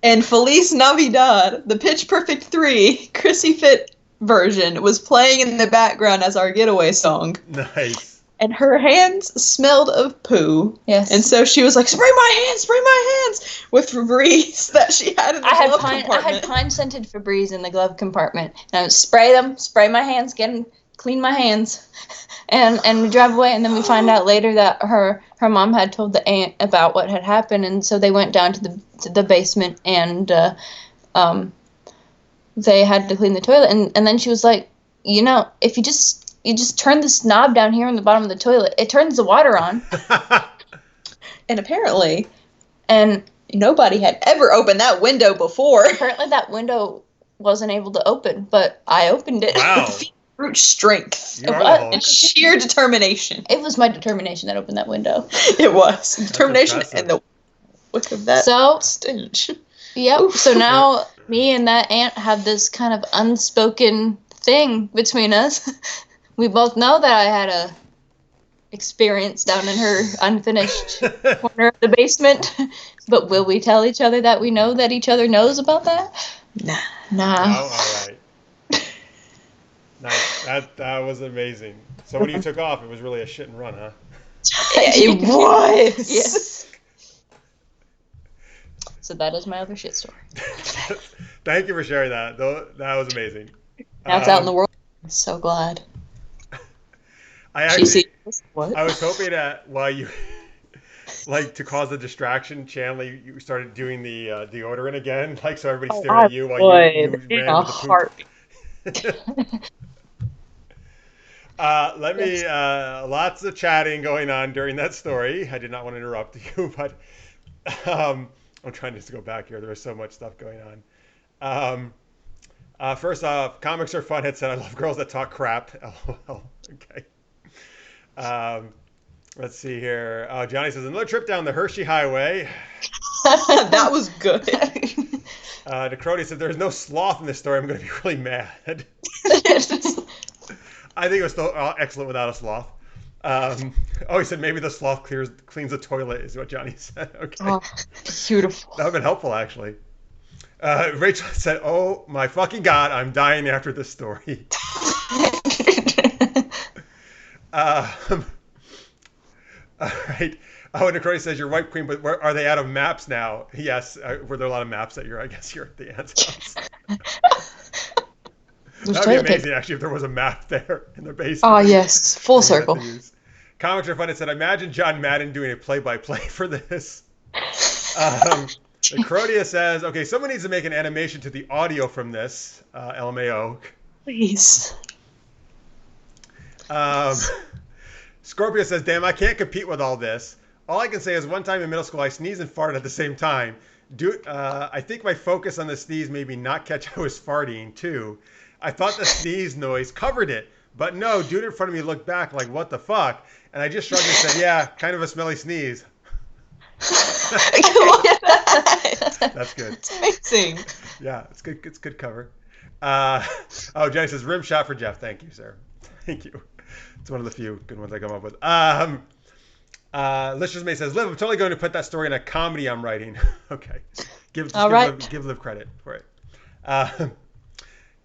S2: And Feliz Navidad, the Pitch Perfect 3 Chrissy Fit version, was playing in the background as our getaway song.
S1: Nice.
S2: And her hands smelled of poo.
S3: Yes.
S2: And so she was like, spray my hands, with Febreze that she had in the glove compartment.
S3: I had pine-scented Febreze in the glove compartment. And I would spray my hands, clean my hands, and we drive away. And then we find out later that her mom had told the aunt about what had happened. And so they went down to the basement, and they had to clean the toilet. And then she was like, if you just you just turn this knob down here on the bottom of the toilet. It turns the water on.
S2: And apparently, nobody had ever opened that window before.
S3: Apparently that window wasn't able to open, but I opened it.
S1: Wow.
S2: Brute strength.
S1: And
S2: sheer determination.
S3: It was my determination that opened that window.
S2: It was. Determination and the wick of that stench.
S3: Yep. Oof. So now me and that aunt have this kind of unspoken thing between us. We both know that I had a experience down in her unfinished corner of the basement. But will we tell each other that we know that each other knows about that?
S2: Nah.
S1: Oh, all right. Nice. That was amazing. So when you took off, it was really a shit and run, huh?
S2: It was.
S3: Yes. So that is my other shit story.
S1: Thank you for sharing that. That was amazing.
S2: Now it's out in the world. I'm so glad.
S1: I was hoping that while you, to cause the distraction, Chanley, you started doing the deodorant again, so everybody's staring at you while you ran to the poop. Lots of chatting going on during that story. I did not want to interrupt you, but I'm trying just to go back here. There was so much stuff going on. First off, comics are fun. It said, I love girls that talk crap. LOL. Okay. Let's see here. Johnny says, another trip down the Hershey Highway.
S2: That was good.
S1: Decrody said, there's no sloth in this story. I'm going to be really mad. I think it was still excellent without a sloth. He said maybe the sloth cleans the toilet is what Johnny said. Okay.
S2: Oh, beautiful.
S1: That would have been helpful, actually. Rachel said, oh my fucking God, I'm dying after this story. All right. Oh, and Decrody says, you're White Queen, but are they out of maps now? Yes. Were there a lot of maps that I guess you're at the aunt's house? That would be amazing, actually, if there was a map there in their basement.
S2: Oh, yes. Full circle.
S1: Comics are fun. It said, imagine John Madden doing a play-by-play for this. Crodia says, okay, someone needs to make an animation to the audio from this. LMAO.
S2: Please.
S1: Scorpio says, damn, I can't compete with all this. All I can say is one time in middle school, I sneezed and farted at the same time. I think my focus on the sneeze made me not catch I was farting, too. I thought the sneeze noise covered it, but no, dude in front of me looked back like, what the fuck? And I just shrugged and said, yeah, kind of a smelly sneeze. That's good.
S2: It's amazing.
S1: Yeah, it's good. It's good cover. Jenny says, rim shot for Jeff. Thank you, sir. Thank you. It's one of the few good ones I come up with. Licious May says, Liv, I'm totally going to put that story in a comedy I'm writing. Okay. Give Liv credit for it.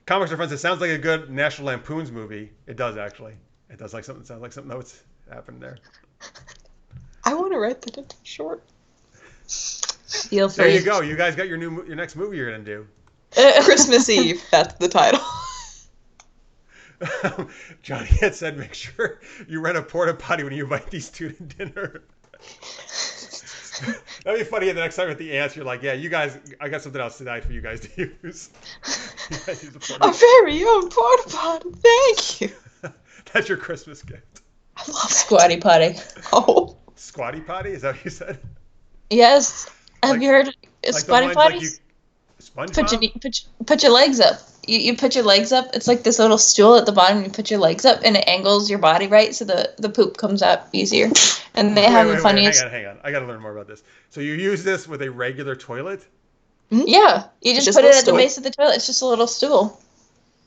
S1: Comics are fun. It sounds like a good National Lampoon's movie. It does, actually. It does sound like something that would happen there.
S2: I want to write that into short.
S3: Feel free.
S1: There you go. You guys got your next movie you're going to do.
S2: Christmas Eve. That's the title.
S1: Johnny had said, make sure you rent a porta potty when you invite these two to dinner. That'd be funny. The next time at the ants, you're like, yeah, you guys, I got something else tonight for you guys to use.
S2: A very own porta potty. Thank you.
S1: That's your Christmas gift.
S2: I love Squatty Potty. Oh.
S1: Squatty Potty? Is that what you said?
S3: Yes. Have you heard of Squatty Potties? Put your legs up. You put your legs up. It's like this little stool at the bottom. You put your legs up, and it angles your body right, so the poop comes out easier. And they have the funniest.
S1: Hang on. I got to learn more about this. So you use this with a regular toilet?
S3: Yeah, you just put it at the base of the toilet. It's just a little stool.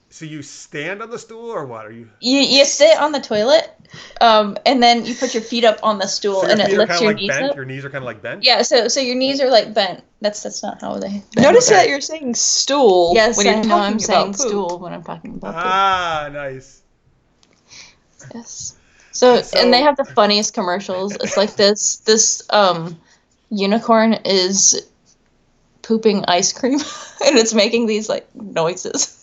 S1: So you stand on the stool, or what are you?
S3: You sit on the toilet, and then you put your feet up on the stool,
S1: so
S3: and it lifts your knees up.
S1: Your knees are kind of like bent.
S3: Yeah, so your knees are like bent. That's not how they.
S2: Notice that you're saying stool.
S3: Yes,
S2: when you're
S3: I'm saying stool when I'm talking about poop.
S1: Ah, nice.
S3: Yes. So and they have the funniest commercials. It's like this unicorn is pooping ice cream, and it's making these like noises.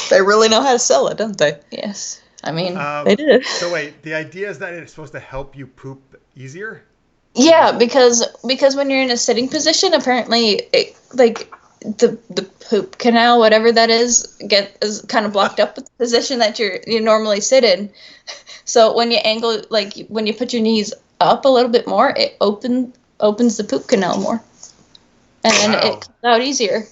S2: They really know how to sell it, don't they?
S3: Yes. I mean,
S2: they did.
S1: So wait, the idea is that it's supposed to help you poop easier?
S3: Yeah, because when you're in a sitting position, apparently the poop canal, whatever that is kind of blocked up with the position that you normally sit in. So when you angle, like when you put your knees up a little bit more, it opens the poop canal more, and then it comes out easier.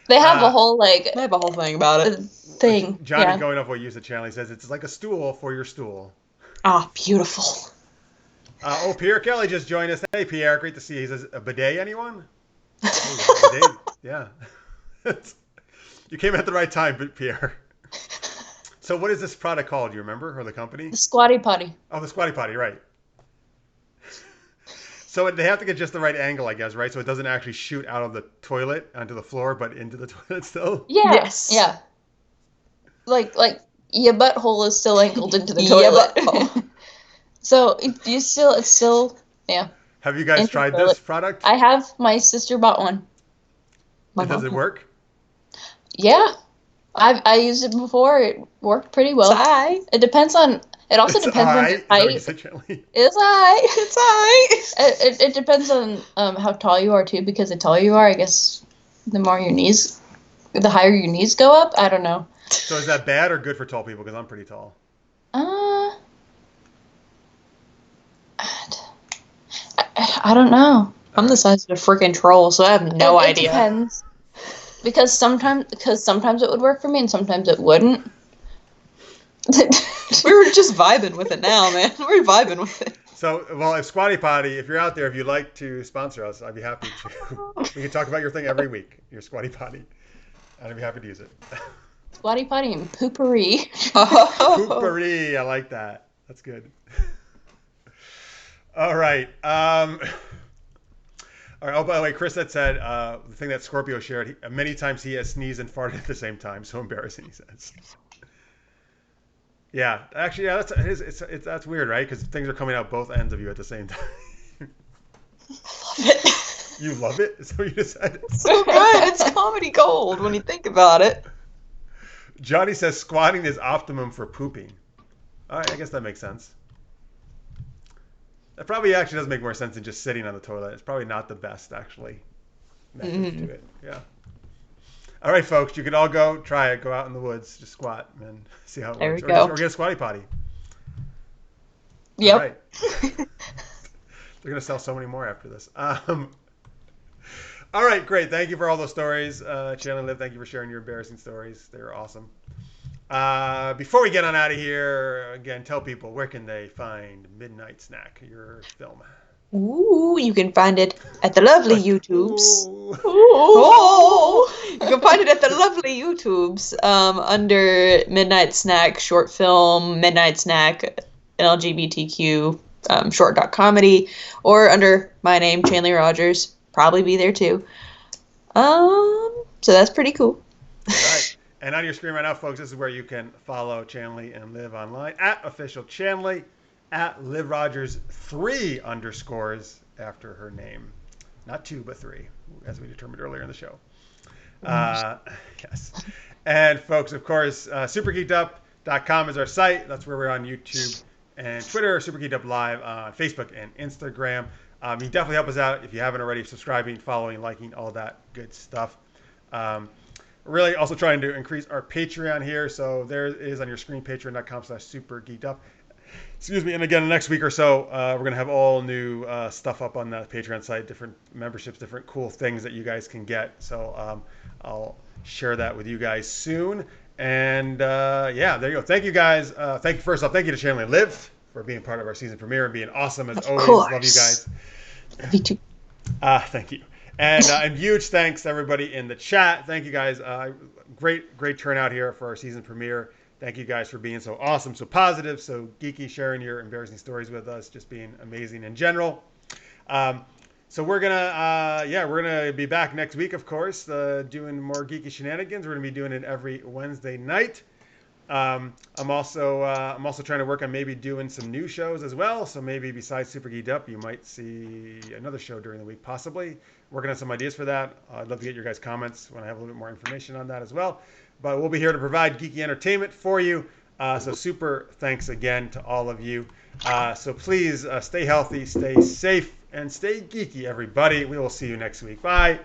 S3: They have a whole
S2: thing about it.
S3: Thing.
S1: Johnny, going off what you said, Chanley, says it's like a stool for your stool.
S2: Ah, beautiful.
S1: Pierre Kelly just joined us. Hey, Pierre, great to see you. He says, a bidet, anyone? Oh, bidet. Yeah. You came at the right time, Pierre. So what is this product called? Do you remember? Or the company?
S3: The Squatty Potty.
S1: Oh, the Squatty Potty, right. So they have to get just the right angle, I guess, right? So it doesn't actually shoot out of the toilet onto the floor, but into the toilet still?
S3: Yeah. Yes. Yeah. Like your butthole is still angled into the toilet. So it's still, yeah.
S1: Have you guys tried this product?
S3: I have. My sister bought one.
S1: Does it work?
S3: Yeah. I used it before. It worked pretty well. It depends on... It also depends on your height. It's high. It depends on how tall you are, too, because the taller you are, I guess the higher your knees go up. I don't know.
S1: So is that bad or good for tall people? Because I'm pretty tall.
S3: I don't know.
S2: I'm the size of a freaking troll, so I have no idea.
S3: It depends. Because sometimes it would work for me and sometimes it wouldn't.
S2: We were just vibing with it now, man. We're vibing with it.
S1: So, well, if Squatty Potty, if you're out there, if you'd like to sponsor us, I'd be happy to. We can talk about your thing every week, your Squatty Potty. I'd be happy to use it.
S3: Squatty Potty and poopery.
S1: Poopery, I like that. That's good. All right. All right. Oh, by the way, Chris had said the thing that Scorpio shared. Many times he has sneezed and farted at the same time. So embarrassing, he says. Yeah, actually, yeah, that's weird, right? Because things are coming out both ends of you at the same time.
S2: I love it.
S1: You love it? Is that what you just said?
S2: It's so good. It's comedy gold when you think about it.
S1: Johnny says squatting is optimum for pooping. All right, I guess that makes sense. That probably actually does make more sense than just sitting on the toilet. It's probably not the best, actually, method to do it. Yeah. All right, folks, you can all go try it. Go out in the woods, just squat, and see how it works.
S2: There we go.
S1: Or get a Squatty Potty.
S2: Yep.
S1: All right. They're going to sell so many more after this. All right, great. Thank you for all those stories. Chanley and Liv, thank you for sharing your embarrassing stories. They were awesome. Before we get on out of here, again, tell people where can they find Midnight Snack, your film.
S2: Ooh, you can find it at the lovely YouTubes. Ooh. You can find it at the lovely YouTubes under Midnight Snack short film, Midnight Snack LGBTQ short.comedy, or under my name, Chanley Rogers. Probably be there too. So that's pretty cool.
S1: All right. And on your screen right now, folks, this is where you can follow Chanley and Liv online at official Chanley, at Liv Rogers 3 underscores after her name. Not 2, but 3, as we determined earlier in the show. Yes. And folks, of course, supergeekedup.com is our site. That's where we're on YouTube and Twitter, Super Geeked Up Live on Facebook and Instagram. You definitely help us out if you haven't already, subscribing, following, liking, all that good stuff. We're really also trying to increase our Patreon here. So there is on your screen, patreon.com/supergeekedup. Excuse me. And again, next week or so, we're going to have all new stuff up on that Patreon site, different memberships, different cool things that you guys can get. So I'll share that with you guys soon. And yeah, there you go. Thank you guys. Thank you. First off, thank you to Chanley and Liv for being part of our season premiere and being awesome as always.
S2: Course.
S1: Love you guys.
S2: Me too.
S1: Thank you. And huge thanks to everybody in the chat. Thank you guys. Great turnout here for our season premiere. Thank you guys for being so awesome, so positive, so geeky, sharing your embarrassing stories with us, just being amazing in general. So we're gonna be back next week, of course, doing more geeky shenanigans. We're gonna be doing it every Wednesday night. I'm also trying to work on maybe doing some new shows as well. So maybe besides Super Geeked Up, you might see another show during the week, possibly. Working on some ideas for that. I'd love to get your guys' comments when I have a little bit more information on that as well. But we'll be here to provide geeky entertainment for you. So super thanks again to all of you. So please stay healthy, stay safe, and stay geeky, everybody. We will see you next week. Bye.